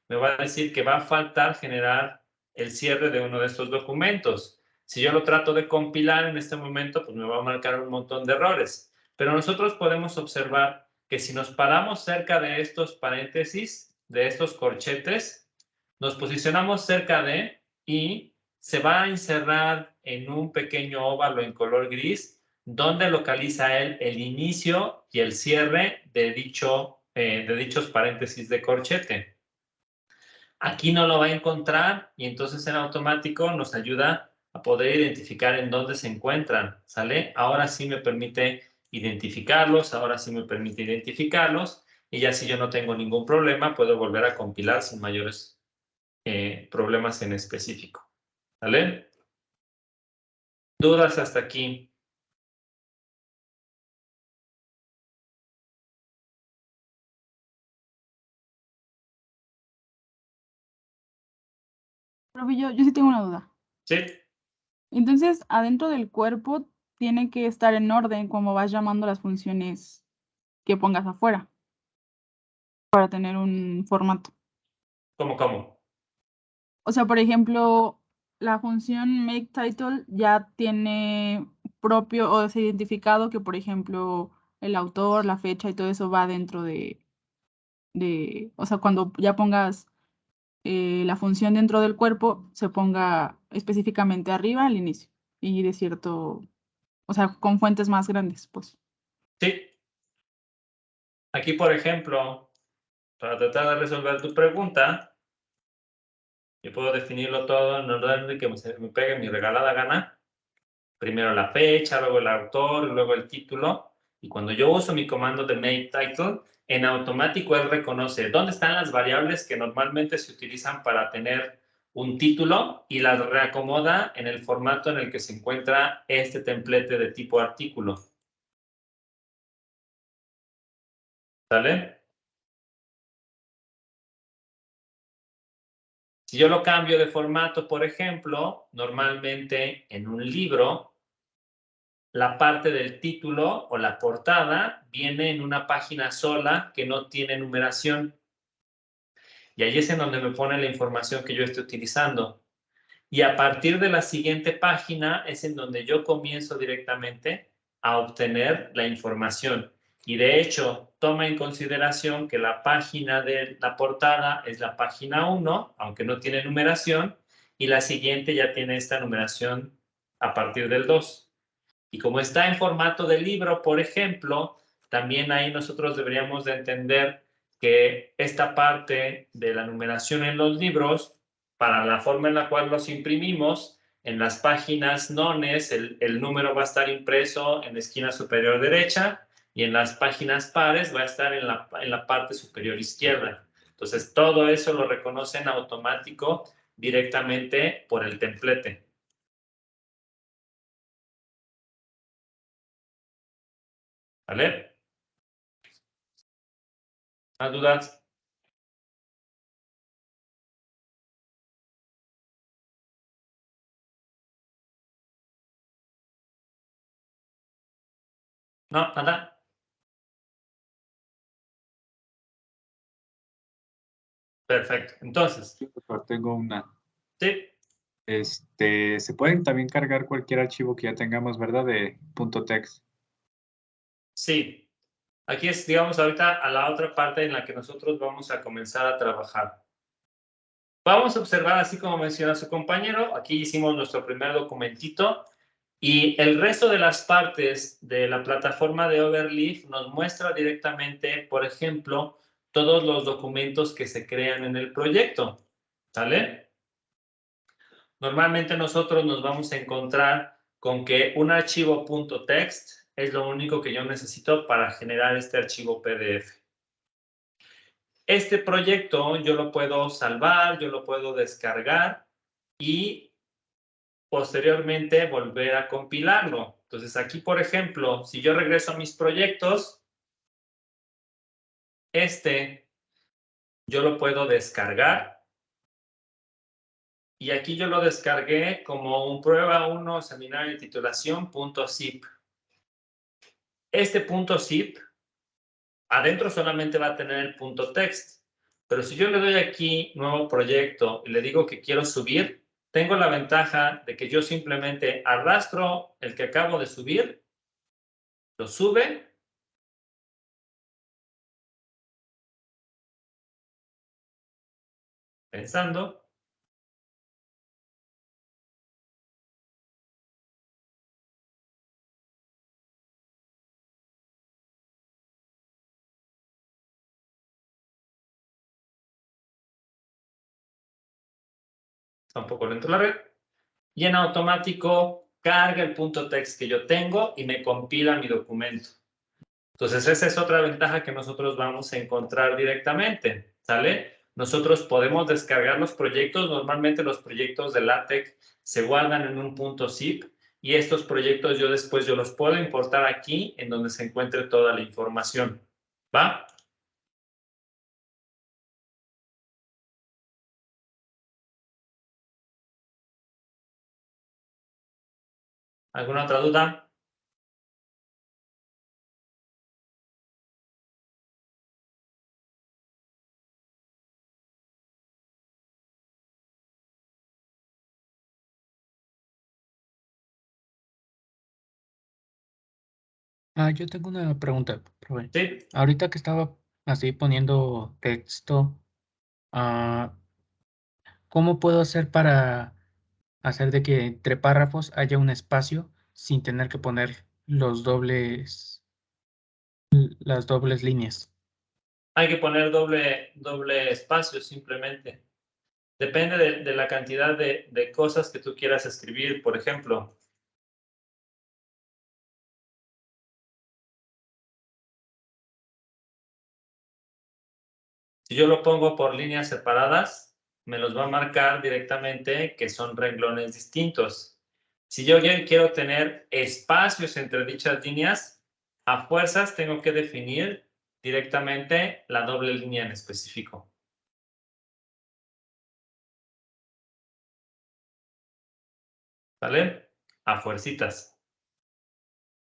Me va a decir que va a faltar generar el cierre de uno de estos documentos. Si yo lo trato de compilar en este momento, pues me va a marcar un montón de errores. Pero nosotros podemos observar que si nos paramos cerca de estos paréntesis, de estos corchetes, nos posicionamos cerca de y se va a encerrar en un pequeño óvalo en color gris, donde localiza él el inicio y el cierre de dichos paréntesis de corchete. Aquí no lo va a encontrar y entonces en automático nos ayuda a poder identificar en dónde se encuentran, ¿sale? Ahora sí me permite identificarlos, y ya si yo no tengo ningún problema, puedo volver a compilar sin mayores problemas en específico, ¿vale? ¿Dudas hasta aquí? Profe, yo sí tengo una duda. Sí. Entonces, adentro del cuerpo tiene que estar en orden como vas llamando las funciones que pongas afuera. para tener un formato. ¿Cómo? O sea, por ejemplo, la función makeTitle ya tiene propio o es identificado que, por ejemplo, el autor, la fecha y todo eso va dentro o sea, cuando ya pongas la función dentro del cuerpo, se ponga específicamente arriba al inicio y de cierto, o sea, con fuentes más grandes, pues. Sí. Aquí, por ejemplo, para tratar de resolver tu pregunta, yo puedo definirlo todo en orden de que me pegue mi regalada gana. Primero la fecha, luego el autor, luego el título. Y cuando yo uso mi comando de makeTitle, en automático él reconoce dónde están las variables que normalmente se utilizan para tener un título y las reacomoda en el formato en el que se encuentra este templete de tipo artículo. ¿Sale? Si yo lo cambio de formato, por ejemplo, normalmente en un libro, la parte del título o la portada viene en una página sola que no tiene numeración. Y ahí es en donde me pone la información que yo estoy utilizando. Y a partir de la siguiente página es en donde yo comienzo directamente a obtener la información. Y de hecho, toma en consideración que la página de la portada es la página 1, aunque no tiene numeración, y la siguiente ya tiene esta numeración a partir del 2. Y como está en formato de libro, por ejemplo, también ahí nosotros deberíamos de entender que esta parte de la numeración en los libros, para la forma en la cual los imprimimos, en las páginas nones el número va a estar impreso en la esquina superior derecha y en las páginas pares va a estar en la parte superior izquierda. Entonces, todo eso lo reconoce en automático directamente por el templete. ¿Vale? ¿Más dudas? No, nada. Perfecto. Entonces, Sí, doctor, tengo una. sí, Se pueden también cargar cualquier archivo que ya tengamos, ¿verdad? De .text. sí. Aquí es, digamos, ahorita a la otra parte en la que nosotros vamos a comenzar a trabajar. Vamos a observar, así como menciona su compañero, aquí hicimos nuestro primer documentito y el resto de las partes de la plataforma de Overleaf nos muestra directamente, por ejemplo, todos los documentos que se crean en el proyecto. ¿Sale? Normalmente nosotros nos vamos a encontrar con que un archivo .text es lo único que yo necesito para generar este archivo PDF. Este proyecto yo lo puedo salvar, yo lo puedo descargar y posteriormente volver a compilarlo. Entonces aquí, por ejemplo, si yo regreso a mis proyectos, yo lo puedo descargar. Y aquí yo lo descargué como un prueba 1 seminario de titulación .zip. Este .zip adentro solamente va a tener el .text. Pero si yo le doy aquí nuevo proyecto y le digo que quiero subir, tengo la ventaja de que yo simplemente arrastro el que acabo de subir, lo sube, pensando, está un poco lento la red, y en automático carga el .text que yo tengo y me compila mi documento. Entonces, esa es otra ventaja que nosotros vamos a encontrar directamente, ¿sale? Nosotros podemos descargar los proyectos. Normalmente los proyectos de LaTeX se guardan en un .zip y estos proyectos yo después los puedo importar aquí en donde se encuentre toda la información, ¿va? ¿Alguna otra duda? Yo tengo una pregunta, profe. Sí, Ahorita que estaba así poniendo texto, ah, ¿cómo puedo hacer para hacer de que entre párrafos haya un espacio sin tener que poner las dobles líneas? hay que poner doble espacio simplemente. Depende de la cantidad de cosas que tú quieras escribir, por ejemplo. Si yo lo pongo por líneas separadas, me los va a marcar directamente que son renglones distintos. Si yo quiero tener espacios entre dichas líneas, a fuerzas tengo que definir directamente la doble línea en específico. ¿Vale? A fuercitas.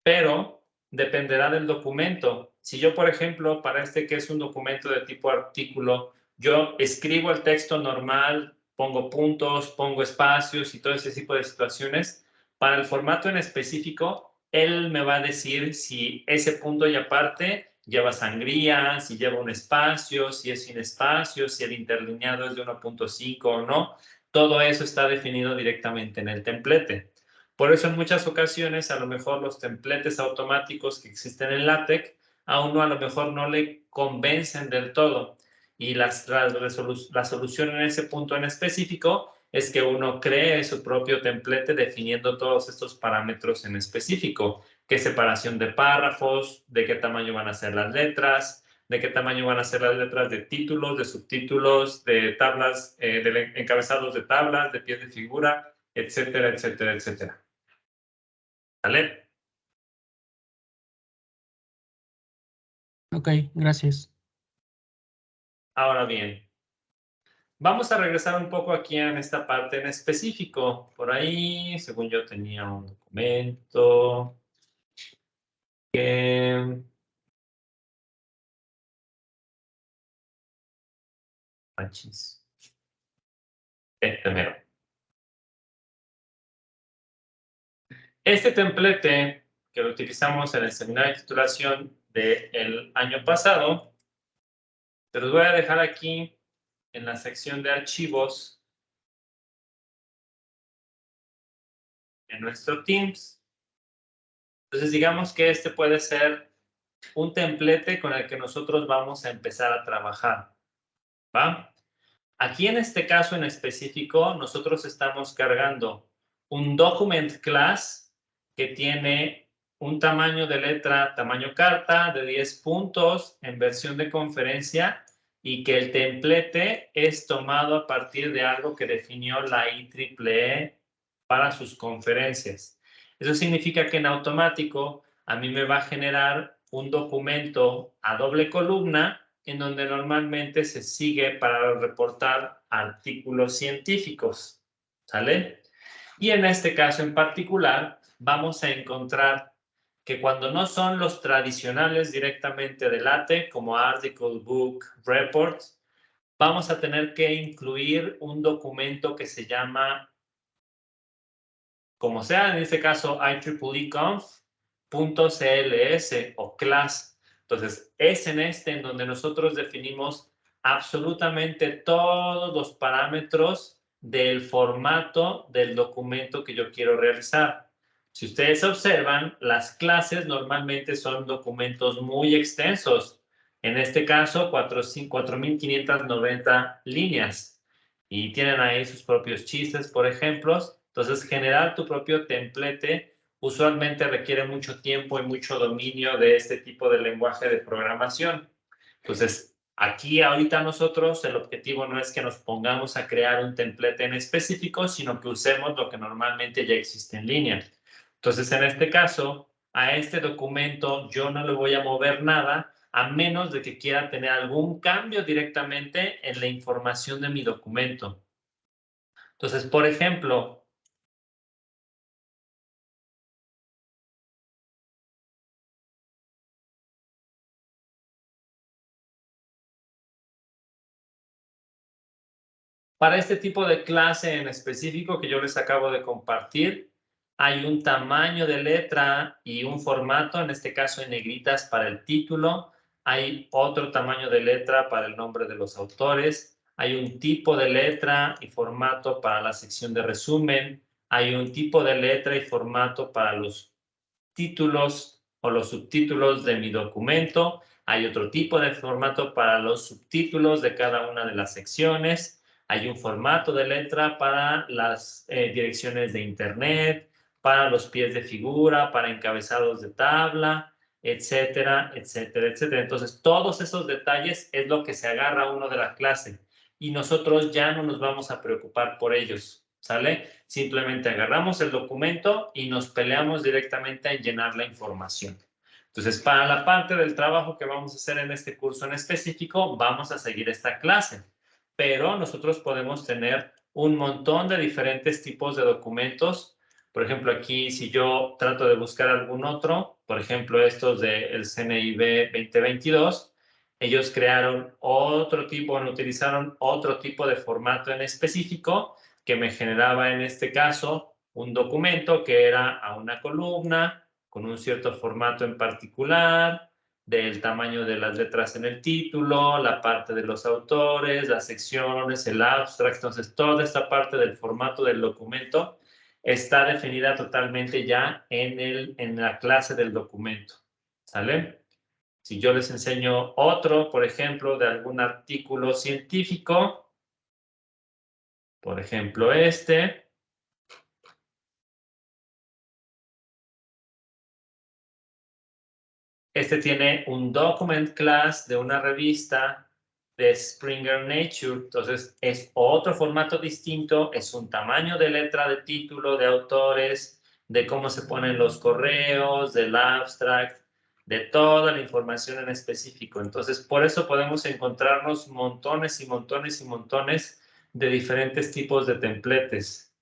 Pero dependerá del documento. Si yo, por ejemplo, para este que es un documento de tipo artículo, yo escribo el texto normal, pongo puntos, pongo espacios y todo ese tipo de situaciones, para el formato en específico, él me va a decir si ese punto y aparte lleva sangría, si lleva un espacio, si es sin espacio, si el interlineado es de 1.5 o no. Todo eso está definido directamente en el templete. Por eso en muchas ocasiones a lo mejor los templates automáticos que existen en LaTeX a uno a lo mejor no le convencen del todo. Y la solución en ese punto en específico es que uno cree su propio template definiendo todos estos parámetros en específico. Qué separación de párrafos, de qué tamaño van a ser las letras, de qué tamaño van a ser las letras de títulos, de subtítulos, de tablas, de encabezados de tablas, de pies de figura, etcétera, etcétera, etcétera. ¿Vale? Ok, gracias. Ahora bien, vamos a regresar un poco aquí en esta parte en específico. Por ahí, según yo tenía un documento que... Machis. Mero. Este templete que lo utilizamos en el seminario de titulación del año pasado, te los voy a dejar aquí en la sección de archivos en nuestro Teams. Entonces, digamos que este puede ser un templete con el que nosotros vamos a empezar a trabajar. ¿Va? Aquí en este caso en específico, nosotros estamos cargando un document class que tiene un tamaño de letra, tamaño carta de 10 puntos en versión de conferencia y que el templete es tomado a partir de algo que definió la IEEE para sus conferencias. Eso significa que en automático a mí me va a generar un documento a doble columna en donde normalmente se sigue para reportar artículos científicos, ¿sale? Y en este caso en particular, vamos a encontrar que cuando no son los tradicionales directamente de LaTeX, como Article, Book, Report, vamos a tener que incluir un documento que se llama, como sea, en este caso, IEEE-conf.cls o class. Entonces, es en este en donde nosotros definimos absolutamente todos los parámetros del formato del documento que yo quiero realizar. Si ustedes observan, las clases normalmente son documentos muy extensos. En este caso, 4.590 líneas. Y tienen ahí sus propios chistes, por ejemplo. Entonces, generar tu propio templete usualmente requiere mucho tiempo y mucho dominio de este tipo de lenguaje de programación. Entonces, aquí ahorita nosotros el objetivo no es que nos pongamos a crear un templete en específico, sino que usemos lo que normalmente ya existe en línea. Entonces, en este caso, a este documento yo no le voy a mover nada a menos de que quiera tener algún cambio directamente en la información de mi documento. Entonces, por ejemplo, para este tipo de clase en específico que yo les acabo de compartir, Hay un tamaño de letra y un formato, en este caso en negritas para el título. Hay otro tamaño de letra para el nombre de los autores. Hay un tipo de letra y formato para la sección de resumen. Hay un tipo de letra y formato para los títulos o los subtítulos de mi documento. Hay otro tipo de formato para los subtítulos de cada una de las secciones. Hay un formato de letra para las direcciones de internet, para los pies de figura, para encabezados de tabla, etcétera, etcétera, etcétera. Entonces, todos esos detalles es lo que se agarra uno de la clase y nosotros ya no nos vamos a preocupar por ellos, ¿sale? Simplemente agarramos el documento y nos peleamos directamente en llenar la información. Entonces, para la parte del trabajo que vamos a hacer en este curso en específico, vamos a seguir esta clase, pero nosotros podemos tener un montón de diferentes tipos de documentos. Por ejemplo, aquí si yo trato de buscar algún otro, por ejemplo, estos del CNIB 2022, ellos crearon otro tipo, utilizaron otro tipo de formato en específico que me generaba en este caso un documento que era a una columna con un cierto formato en particular, del tamaño de las letras en el título, la parte de los autores, las secciones, el abstract. Entonces, toda esta parte del formato del documento está definida totalmente ya en la clase del documento, ¿sale? Si yo les enseño otro, por ejemplo, de algún artículo científico, por ejemplo, este tiene un document class de una revista de Springer Nature, entonces es otro formato distinto, es un tamaño de letra de título, de autores, de cómo se ponen los correos, del abstract, de toda la información en específico. Entonces, por eso podemos encontrarnos montones y montones y montones de diferentes tipos de templates.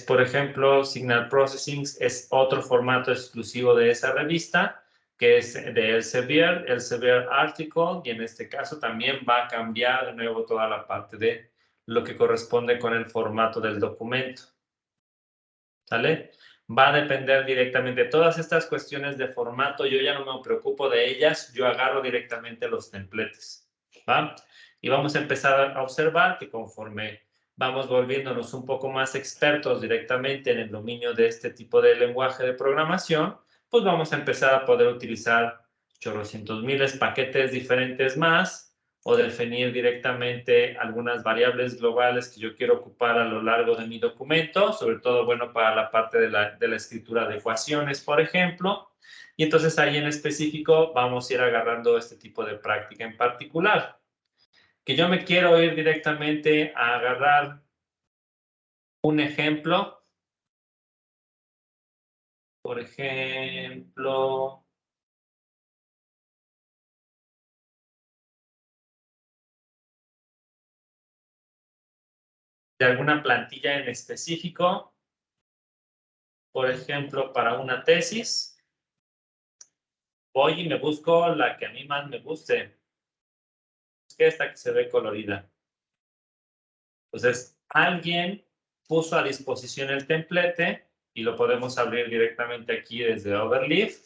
Por ejemplo, Signal Processing es otro formato exclusivo de esa revista, que es de Elsevier Article, y en este caso también va a cambiar de nuevo toda la parte de lo que corresponde con el formato del documento. ¿Sale? Va a depender directamente de todas estas cuestiones de formato. Yo ya no me preocupo de ellas, yo agarro directamente los templates, ¿va? Y vamos a empezar a observar que conforme vamos volviéndonos un poco más expertos directamente en el dominio de este tipo de lenguaje de programación, pues vamos a empezar a poder utilizar chorrocientos miles paquetes diferentes más, o definir directamente algunas variables globales que yo quiero ocupar a lo largo de mi documento, sobre todo, bueno, para la parte de la escritura de ecuaciones, por ejemplo. Y entonces ahí en específico vamos a ir agarrando este tipo de práctica en particular. Que yo me quiero ir directamente a agarrar un ejemplo. Por ejemplo, de alguna plantilla en específico, por ejemplo, para una tesis, voy y me busco la que a mí más me guste. Es que esta que se ve colorida. Entonces, alguien puso a disposición el template y lo podemos abrir directamente aquí desde Overleaf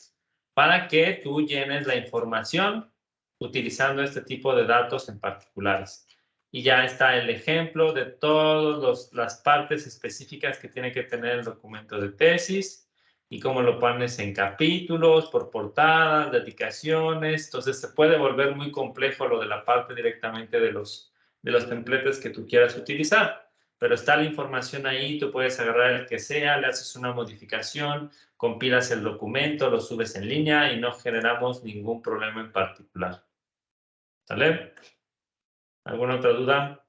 para que tú llenes la información utilizando este tipo de datos en particulares. Y ya está el ejemplo de todas las partes específicas que tiene que tener el documento de tesis y cómo lo pones en capítulos, por portadas, dedicaciones. Entonces se puede volver muy complejo lo de la parte directamente de los templates que tú quieras utilizar. Pero está la información ahí, tú puedes agarrar el que sea, le haces una modificación, compilas el documento, lo subes en línea y no generamos ningún problema en particular. ¿Sale? ¿Alguna otra duda?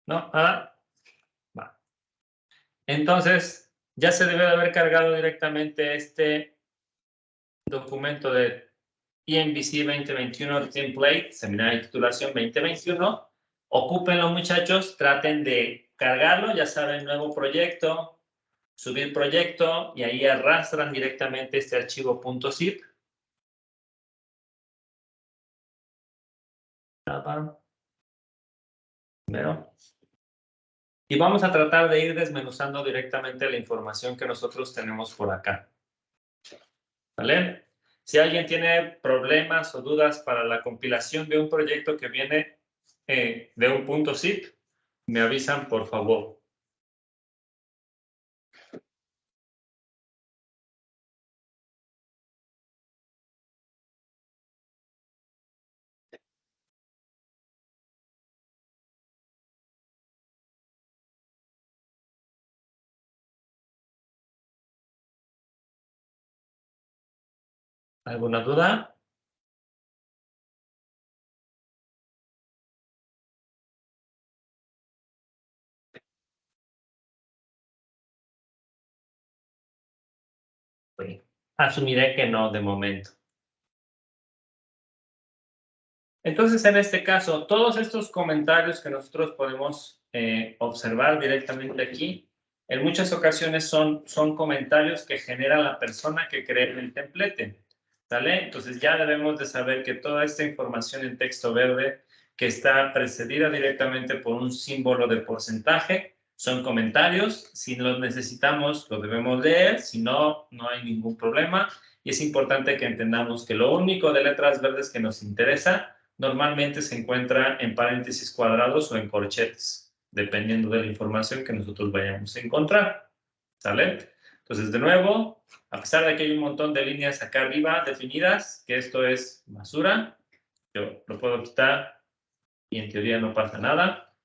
¿No? ¿Ah? Va. Entonces, ya se debe de haber cargado directamente este documento de EMBC 2021 Template, Seminario de Titulación 2021. Ocúpenlo, muchachos, traten de cargarlo, ya saben, nuevo proyecto, subir proyecto, y ahí arrastran directamente este archivo .zip. Nada. Primero. Y vamos a tratar de ir desmenuzando directamente la información que nosotros tenemos por acá. ¿Vale? Si alguien tiene problemas o dudas para la compilación de un proyecto que viene de un punto zip, me avisan, por favor. ¿Alguna duda? Sí. Asumiré que no de momento. Entonces, en este caso, todos estos comentarios que nosotros podemos observar directamente aquí, en muchas ocasiones son comentarios que genera la persona que crea el templete. ¿Sale? Entonces ya debemos de saber que toda esta información en texto verde que está precedida directamente por un símbolo de porcentaje son comentarios. Si los necesitamos, los debemos leer. Si no, no hay ningún problema. Y es importante que entendamos que lo único de letras verdes que nos interesa normalmente se encuentra en paréntesis cuadrados o en corchetes, dependiendo de la información que nosotros vayamos a encontrar. ¿Sale? Entonces, de nuevo, a pesar de que hay un montón de líneas acá arriba definidas, que esto es basura, yo lo puedo quitar y en teoría no pasa nada.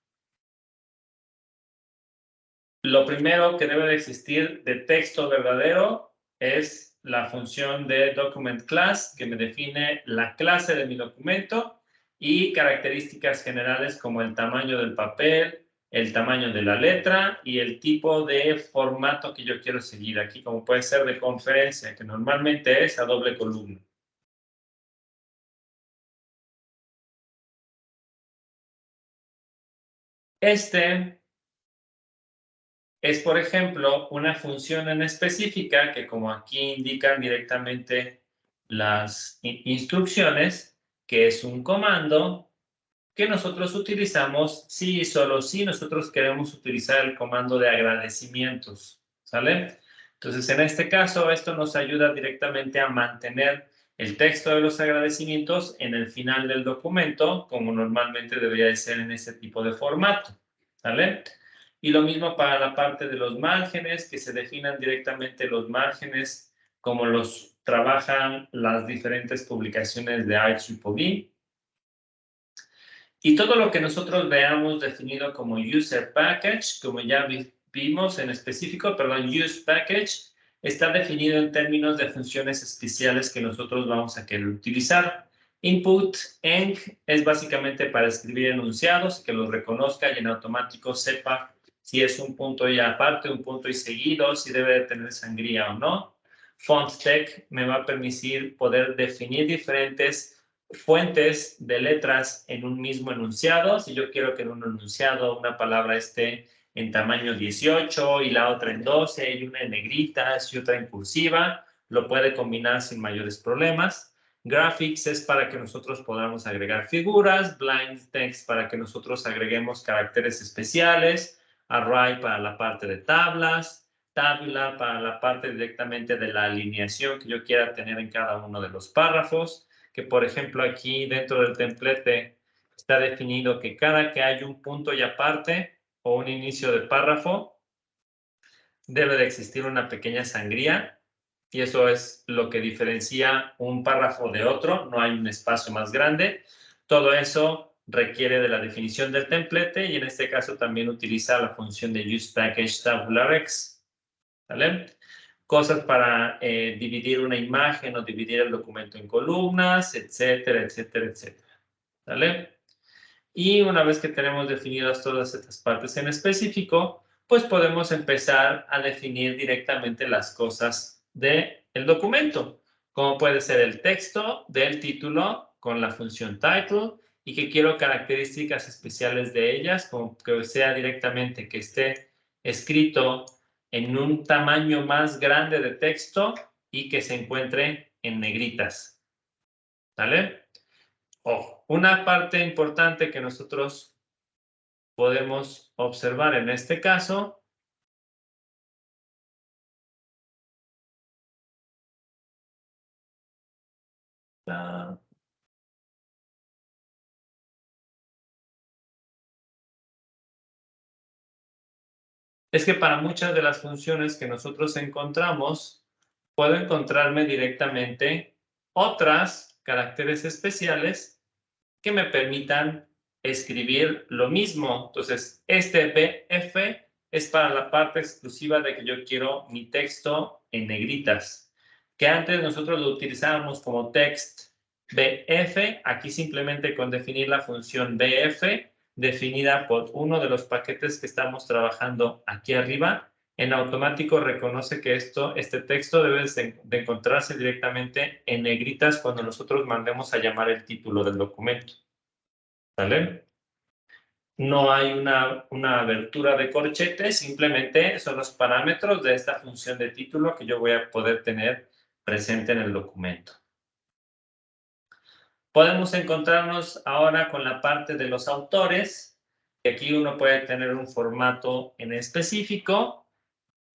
Lo primero que debe de existir de texto verdadero es la función de document class, que me define la clase de mi documento y características generales como el tamaño del papel, el tamaño de la letra y el tipo de formato que yo quiero seguir aquí, como puede ser de conferencia, que normalmente es a doble columna. Este es, por ejemplo, una función en específica que, como aquí indican directamente las instrucciones, que es un comando que nosotros utilizamos si y solo si nosotros queremos utilizar el comando de agradecimientos, ¿sale? Entonces, en este caso, esto nos ayuda directamente a mantener el texto de los agradecimientos en el final del documento, como normalmente debería de ser en ese tipo de formato, ¿sale? Y lo mismo para la parte de los márgenes, que se definan directamente los márgenes como los trabajan las diferentes publicaciones de IEEE. Y todo lo que nosotros veamos definido como user package, como ya vimos en específico, perdón, use package, está definido en términos de funciones especiales que nosotros vamos a querer utilizar. Input enc es básicamente para escribir enunciados, que los reconozca y en automático sepa si es un punto y aparte, un punto y seguido, si debe de tener sangría o no. Font tech me va a permitir poder definir diferentes fuentes de letras en un mismo enunciado. Si yo quiero que en un enunciado una palabra esté en tamaño 18 y la otra en 12 y una en negritas y otra en cursiva, lo puede combinar sin mayores problemas. Graphics es para que nosotros podamos agregar figuras. Blind text para que nosotros agreguemos caracteres especiales. Array para la parte de tablas. Tabular para la parte directamente de la alineación que yo quiera tener en cada uno de los párrafos, que por ejemplo aquí dentro del templete está definido que cada que hay un punto y aparte o un inicio de párrafo, debe de existir una pequeña sangría y eso es lo que diferencia un párrafo de otro, no hay un espacio más grande. Todo eso requiere de la definición del templete y en este caso también utiliza la función de usePackageTabularX. ¿Vale? Cosas para dividir una imagen o dividir el documento en columnas, etcétera, etcétera, etcétera. ¿Vale? Y una vez que tenemos definidas todas estas partes en específico, pues podemos empezar a definir directamente las cosas del documento, como puede ser el texto del título con la función title y que quiero características especiales de ellas, como que sea directamente que esté escrito en un tamaño más grande de texto y que se encuentre en negritas. ¿Vale? Ojo, una parte importante que nosotros podemos observar en este caso es que para muchas de las funciones que nosotros encontramos, puedo encontrarme directamente otras caracteres especiales que me permitan escribir lo mismo. Entonces, este BF es para la parte exclusiva de que yo quiero mi texto en negritas, que antes nosotros lo utilizábamos como text BF, aquí simplemente con definir la función BF, definida por uno de los paquetes que estamos trabajando aquí arriba, en automático reconoce que este texto debe de encontrarse directamente en negritas cuando nosotros mandemos a llamar el título del documento. ¿Vale? No hay una abertura de corchete, simplemente son los parámetros de esta función de título que yo voy a poder tener presente en el documento. Podemos encontrarnos ahora con la parte de los autores, que aquí uno puede tener un formato en específico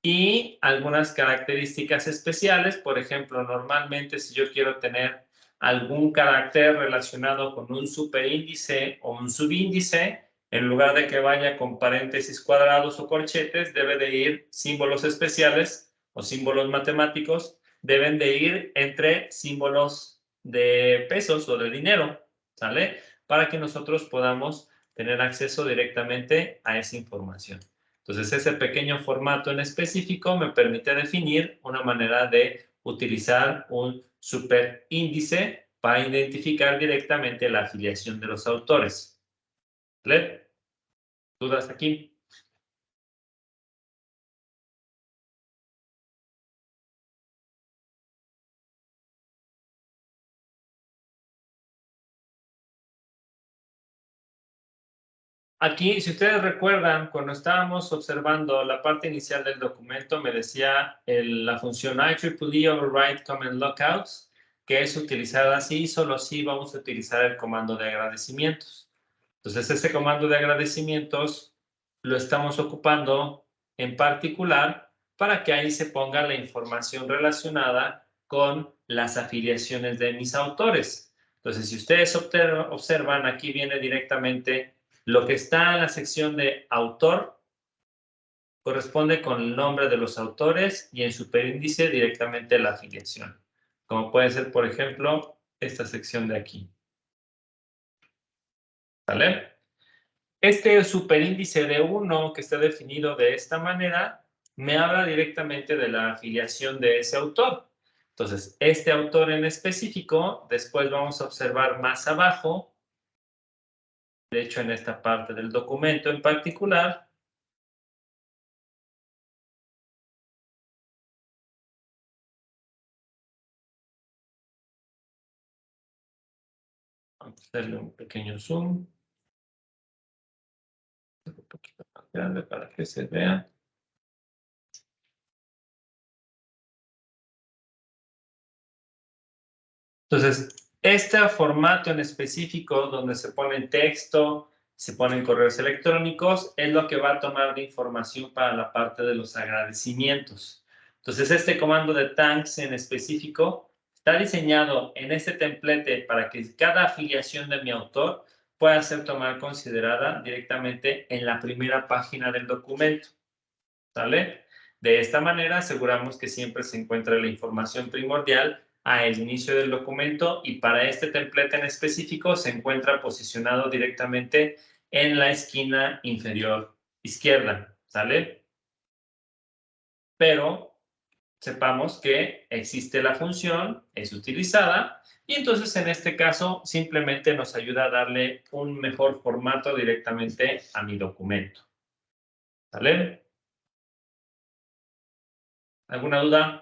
y algunas características especiales. Por ejemplo, normalmente si yo quiero tener algún carácter relacionado con un superíndice o un subíndice, en lugar de que vaya con paréntesis cuadrados o corchetes, debe de ir símbolos especiales o símbolos matemáticos, deben de ir entre símbolos de pesos o de dinero, ¿sale? Para que nosotros podamos tener acceso directamente a esa información. Entonces, ese pequeño formato en específico me permite definir una manera de utilizar un superíndice para identificar directamente la afiliación de los autores. ¿Vale? ¿Dudas aquí? Aquí, si ustedes recuerdan, cuando estábamos observando la parte inicial del documento, me decía la función IEEE Override Comment Lockouts, que es utilizada así, solo así vamos a utilizar el comando de agradecimientos. Entonces, ese comando de agradecimientos lo estamos ocupando en particular para que ahí se ponga la información relacionada con las afiliaciones de mis autores. Entonces, si ustedes observan, aquí viene directamente lo que está en la sección de autor, corresponde con el nombre de los autores y en superíndice directamente la afiliación. Como puede ser, por ejemplo, esta sección de aquí. ¿Vale? Este superíndice de 1 que está definido de esta manera me habla directamente de la afiliación de ese autor. Entonces, este autor en específico, después vamos a observar más abajo, de hecho en esta parte del documento en particular, vamos a hacerle un pequeño zoom, un poquito más grande para que se vea. Entonces, este formato en específico donde se pone texto, se ponen correos electrónicos, es lo que va a tomar de información para la parte de los agradecimientos. Entonces, este comando de thanks en específico está diseñado en este template para que cada afiliación de mi autor pueda ser tomada considerada directamente en la primera página del documento. ¿Sale? De esta manera aseguramos que siempre se encuentra la información primordial al inicio del documento y para este template en específico se encuentra posicionado directamente en la esquina inferior izquierda, ¿sale? Pero sepamos que existe la función, es utilizada y entonces en este caso simplemente nos ayuda a darle un mejor formato directamente a mi documento, ¿sale? ¿Alguna duda?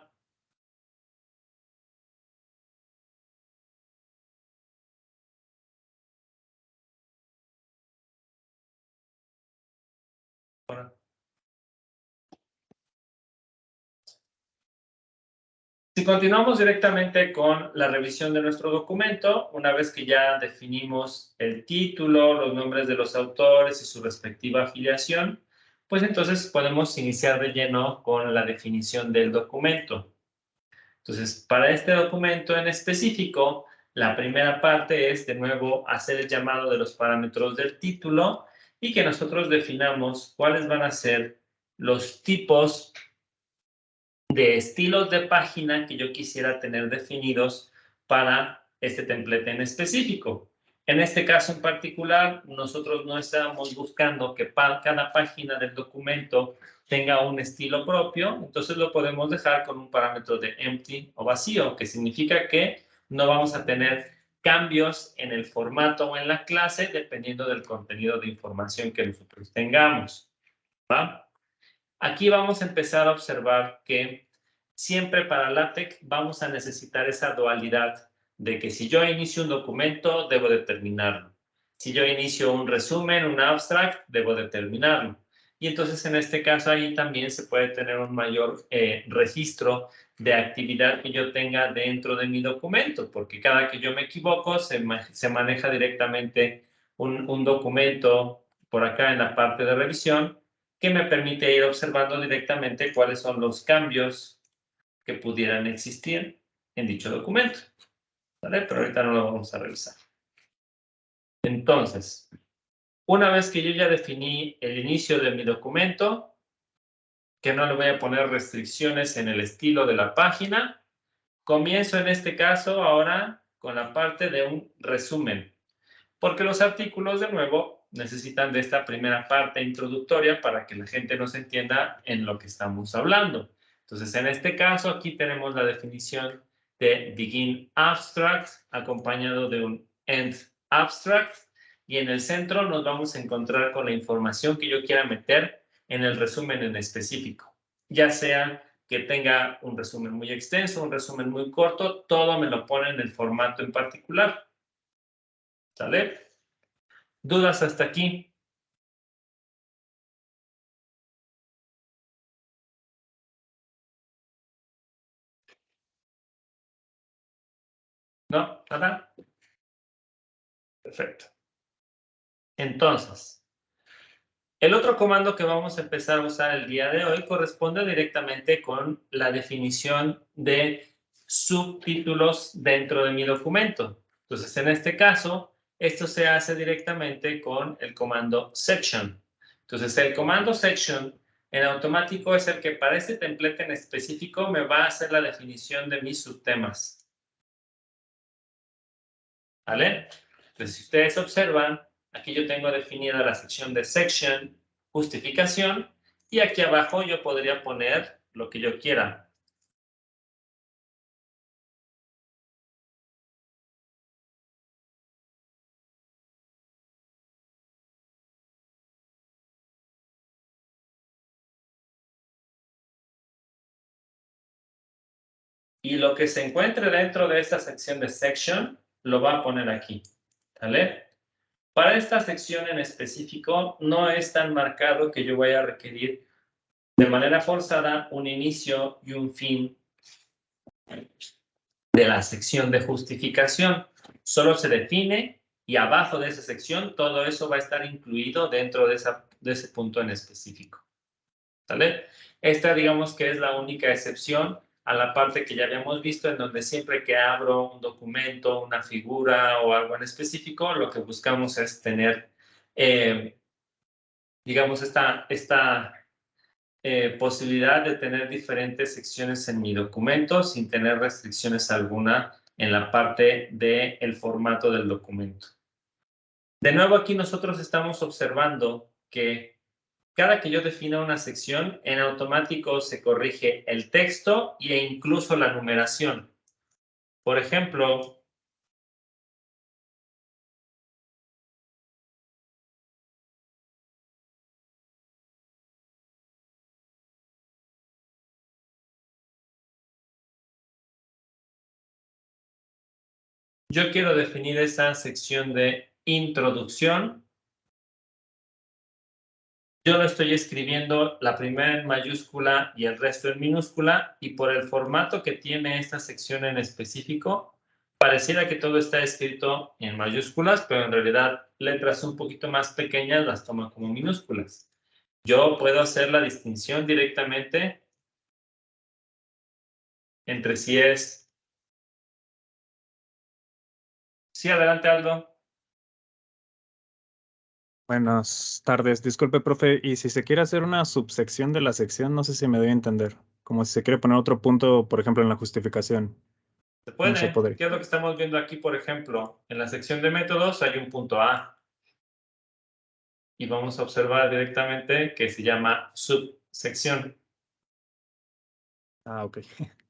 Bueno. Si continuamos directamente con la revisión de nuestro documento, una vez que ya definimos el título, los nombres de los autores y su respectiva afiliación, pues entonces podemos iniciar de lleno con la definición del documento. Entonces, para este documento en específico, la primera parte es, de nuevo, hacer el llamado de los parámetros del título y que nosotros definamos cuáles van a ser los tipos de estilos de página que yo quisiera tener definidos para este template en específico. En este caso en particular, nosotros no estábamos buscando que cada página del documento tenga un estilo propio, entonces lo podemos dejar con un parámetro de empty o vacío, que significa que no vamos a tener cambios en el formato o en la clase dependiendo del contenido de información que nosotros tengamos. ¿Va? Aquí vamos a empezar a observar que siempre para LaTeX vamos a necesitar esa dualidad de que si yo inicio un documento, debo de terminarlo. Si yo inicio un resumen, un abstract, debo de terminarlo. Y entonces en este caso ahí también se puede tener un mayor registro de actividad que yo tenga dentro de mi documento, porque cada que yo me equivoco se maneja directamente un documento por acá en la parte de revisión que me permite ir observando directamente cuáles son los cambios que pudieran existir en dicho documento. ¿Vale? Pero ahorita no lo vamos a revisar. Entonces, una vez que yo ya definí el inicio de mi documento, que no le voy a poner restricciones en el estilo de la página, comienzo en este caso ahora con la parte de un resumen, porque los artículos, de nuevo, necesitan de esta primera parte introductoria para que la gente nos entienda en lo que estamos hablando. Entonces, en este caso, aquí tenemos la definición de begin abstract acompañado de un end abstract y en el centro nos vamos a encontrar con la información que yo quiera meter en el resumen en específico, ya sea que tenga un resumen muy extenso, un resumen muy corto, todo me lo pone en el formato en particular. ¿Sale? ¿Dudas hasta aquí? ¿No? ¿Nada? Perfecto. Entonces, el otro comando que vamos a empezar a usar el día de hoy corresponde directamente con la definición de subtítulos dentro de mi documento. Entonces, en este caso, esto se hace directamente con el comando section. Entonces, el comando section en automático es el que para este template en específico me va a hacer la definición de mis subtemas. ¿Vale? Entonces, si ustedes observan, aquí yo tengo definida la sección de section, justificación, y aquí abajo yo podría poner lo que yo quiera. Y lo que se encuentre dentro de esta sección de section, lo va a poner aquí. ¿Vale? Para esta sección en específico, no es tan marcado que yo vaya a requerir de manera forzada un inicio y un fin de la sección de justificación. Solo se define y abajo de esa sección todo eso va a estar incluido dentro de ese punto en específico. ¿Vale? Esta digamos que es la única excepción a la parte que ya habíamos visto en donde siempre que abro un documento, una figura o algo en específico, lo que buscamos es tener, digamos, esta posibilidad de tener diferentes secciones en mi documento sin tener restricciones alguna en la parte del formato del documento. De nuevo, aquí nosotros estamos observando que cada que yo defina una sección, en automático se corrige el texto e incluso la numeración. Por ejemplo, yo quiero definir esta sección de introducción yo lo estoy escribiendo la primera en mayúscula y el resto en minúscula, y por el formato que tiene esta sección en específico, pareciera que todo está escrito en mayúsculas, pero en realidad letras un poquito más pequeñas las toma como minúsculas. Yo puedo hacer la distinción directamente entre si es... Sí, adelante, Aldo. Buenas tardes. Disculpe, profe. Y si se quiere hacer una subsección de la sección, no sé si me doy a entender. Como si se quiere poner otro punto, por ejemplo, en la justificación. Se puede. No se podría. ¿Qué es lo que estamos viendo aquí, por ejemplo? En la sección de métodos hay un punto A. Y vamos a observar directamente que se llama subsección. Ah, ok.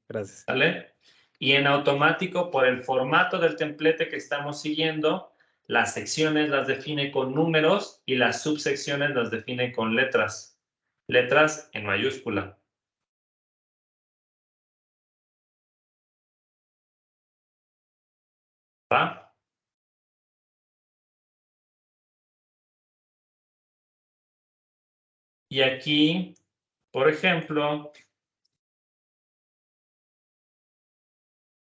Gracias. ¿Vale? Y en automático, por el formato del templete que estamos siguiendo, las secciones las define con números y las subsecciones las define con letras. Letras en mayúscula. ¿Va? Y aquí, por ejemplo,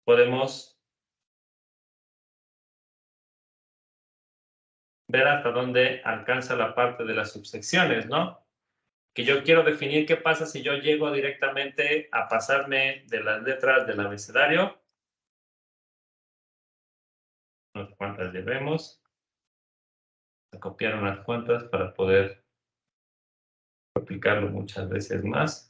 podemos ver hasta dónde alcanza la parte de las subsecciones, ¿no? Que yo quiero definir qué pasa si yo llego directamente a pasarme de las letras del abecedario. Unas cuantas llevemos. A copiar unas cuantas para poder aplicarlo muchas veces más.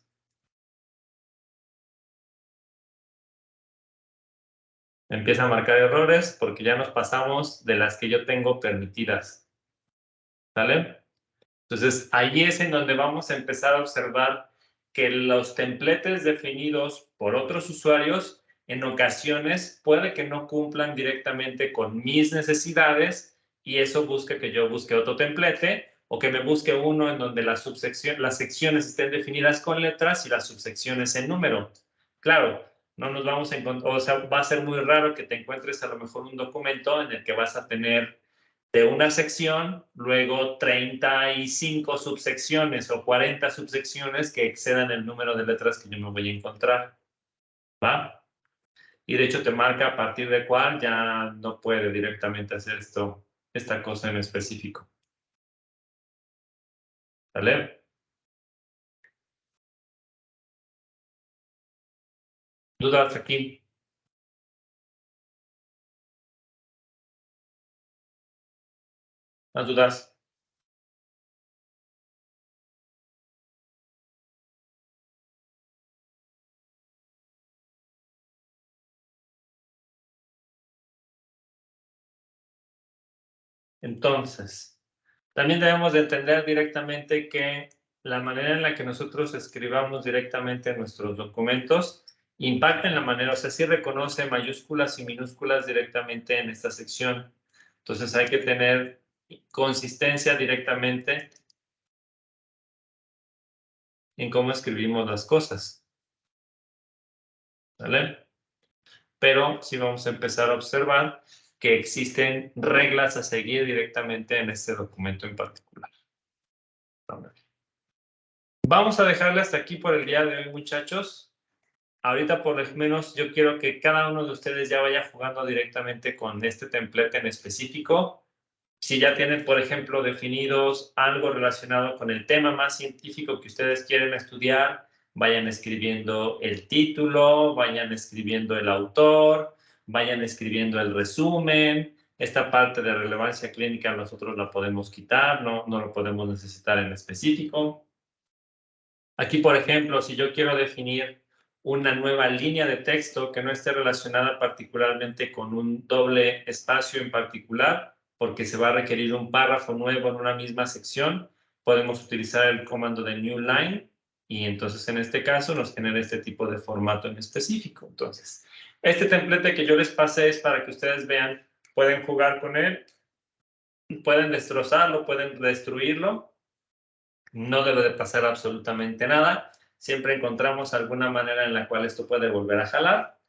Empieza a marcar errores porque ya nos pasamos de las que yo tengo permitidas. ¿Sale? Entonces, ahí es en donde vamos a empezar a observar que los templates definidos por otros usuarios en ocasiones puede que no cumplan directamente con mis necesidades y eso busca que yo busque otro template o que me busque uno en donde las secciones estén definidas con letras y las subsecciones en número. Claro, no nos vamos a encontrar, o sea, va a ser muy raro que te encuentres a lo mejor un documento en el que vas a tener de una sección, luego 35 subsecciones o 40 subsecciones que excedan el número de letras que yo me voy a encontrar. ¿Va? Y de hecho te marca a partir de cuál ya no puede directamente hacer esta cosa en específico. ¿Vale? ¿Dudas aquí? ¿Más dudas? Entonces, también debemos de entender directamente que la manera en la que nosotros escribamos directamente nuestros documentos impacta en la manera, o sea, sí reconoce mayúsculas y minúsculas directamente en esta sección. Entonces hay que tener consistencia directamente en cómo escribimos las cosas. ¿Vale? Pero sí vamos a empezar a observar que existen reglas a seguir directamente en este documento en particular. Vamos a dejarle hasta aquí por el día de hoy, muchachos. Ahorita por lo menos yo quiero que cada uno de ustedes ya vaya jugando directamente con este template en específico. Si ya tienen, por ejemplo, definidos algo relacionado con el tema más científico que ustedes quieren estudiar, vayan escribiendo el título, vayan escribiendo el autor, vayan escribiendo el resumen. Esta parte de relevancia clínica nosotros la podemos quitar, no lo podemos necesitar en específico. Aquí, por ejemplo, si yo quiero definir una nueva línea de texto que no esté relacionada particularmente con un doble espacio en particular, porque se va a requerir un párrafo nuevo en una misma sección, podemos utilizar el comando de new line y entonces en este caso nos genera este tipo de formato en específico. Entonces, este template que yo les pasé es para que ustedes vean, pueden jugar con él, pueden destrozarlo, pueden destruirlo. No debe de pasar absolutamente nada. Siempre encontramos alguna manera en la cual esto puede volver a jalar.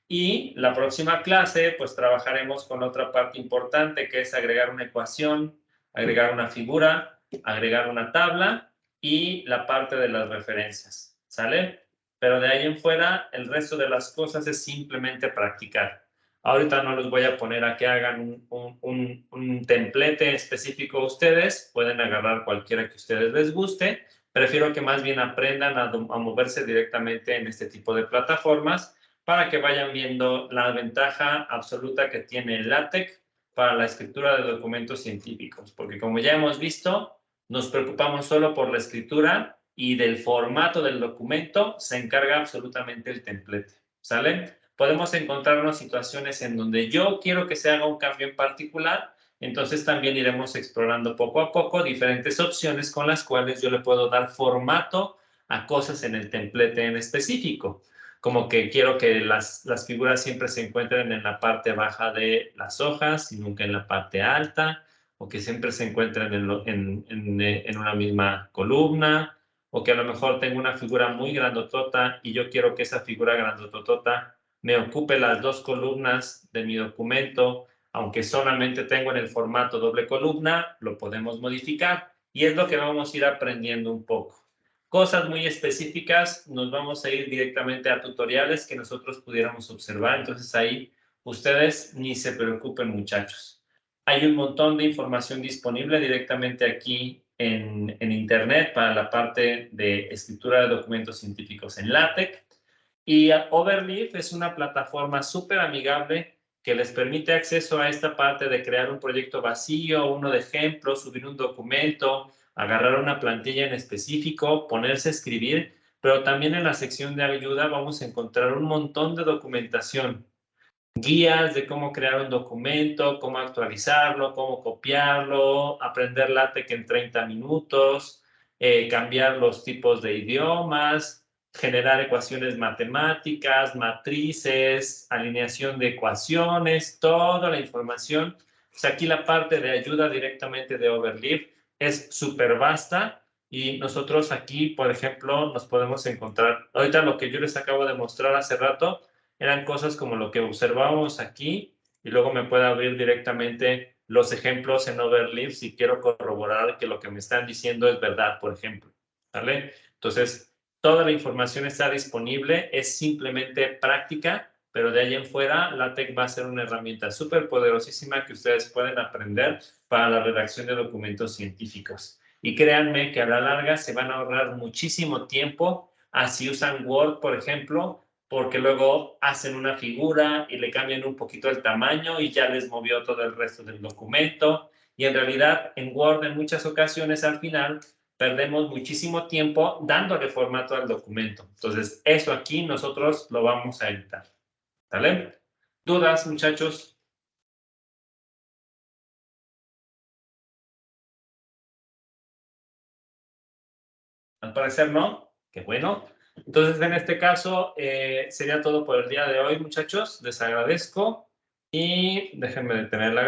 Y la próxima clase, pues trabajaremos con otra parte importante, que es agregar una ecuación, agregar una figura, agregar una tabla y la parte de las referencias, ¿sale? Pero de ahí en fuera, el resto de las cosas es simplemente practicar. Ahorita no los voy a poner a que hagan un templete específico ustedes, pueden agarrar cualquiera que a ustedes les guste. Prefiero que más bien aprendan a moverse directamente en este tipo de plataformas para que vayan viendo la ventaja absoluta que tiene el LaTeX para la escritura de documentos científicos, porque como ya hemos visto, nos preocupamos solo por la escritura y del formato del documento se encarga absolutamente el templete, ¿sale? Podemos encontrarnos situaciones en donde yo quiero que se haga un cambio en particular, entonces también iremos explorando poco a poco diferentes opciones con las cuales yo le puedo dar formato a cosas en el templete en específico, como que quiero que las figuras siempre se encuentren en la parte baja de las hojas y nunca en la parte alta, o que siempre se encuentren en una misma columna, o que a lo mejor tengo una figura muy grandotota y yo quiero que esa figura grandotota me ocupe las dos columnas de mi documento, aunque solamente tengo en el formato doble columna, lo podemos modificar y es lo que vamos a ir aprendiendo un poco. Cosas muy específicas, nos vamos a ir directamente a tutoriales que nosotros pudiéramos observar, entonces ahí ustedes ni se preocupen, muchachos. Hay un montón de información disponible directamente aquí en Internet para la parte de escritura de documentos científicos en LaTeX. Y Overleaf es una plataforma súper amigable que les permite acceso a esta parte de crear un proyecto vacío, uno de ejemplo, subir un documento, agarrar una plantilla en específico, ponerse a escribir, pero también en la sección de ayuda vamos a encontrar un montón de documentación, guías de cómo crear un documento, cómo actualizarlo, cómo copiarlo, aprender LaTeX en 30 minutos, cambiar los tipos de idiomas, generar ecuaciones matemáticas, matrices, alineación de ecuaciones, toda la información. Pues aquí la parte de ayuda directamente de Overleaf es súper vasta y nosotros aquí, por ejemplo, nos podemos encontrar, ahorita lo que yo les acabo de mostrar hace rato, eran cosas como lo que observábamos aquí y luego me puede abrir directamente los ejemplos en Overleaf si quiero corroborar que lo que me están diciendo es verdad, por ejemplo, ¿vale? Entonces, toda la información está disponible, es simplemente práctica, pero de ahí en fuera, LaTeX va a ser una herramienta súper poderosísima que ustedes pueden aprender para la redacción de documentos científicos. Y créanme que a la larga se van a ahorrar muchísimo tiempo, así usan Word, por ejemplo, porque luego hacen una figura y le cambian un poquito el tamaño y ya les movió todo el resto del documento. Y en realidad en Word en muchas ocasiones al final perdemos muchísimo tiempo dándole formato al documento. Entonces eso aquí nosotros lo vamos a evitar. ¿Vale? ¿Dudas, muchachos? Al parecer no. Qué bueno. Entonces, en este caso, sería todo por el día de hoy, muchachos. Les agradezco y déjenme detener la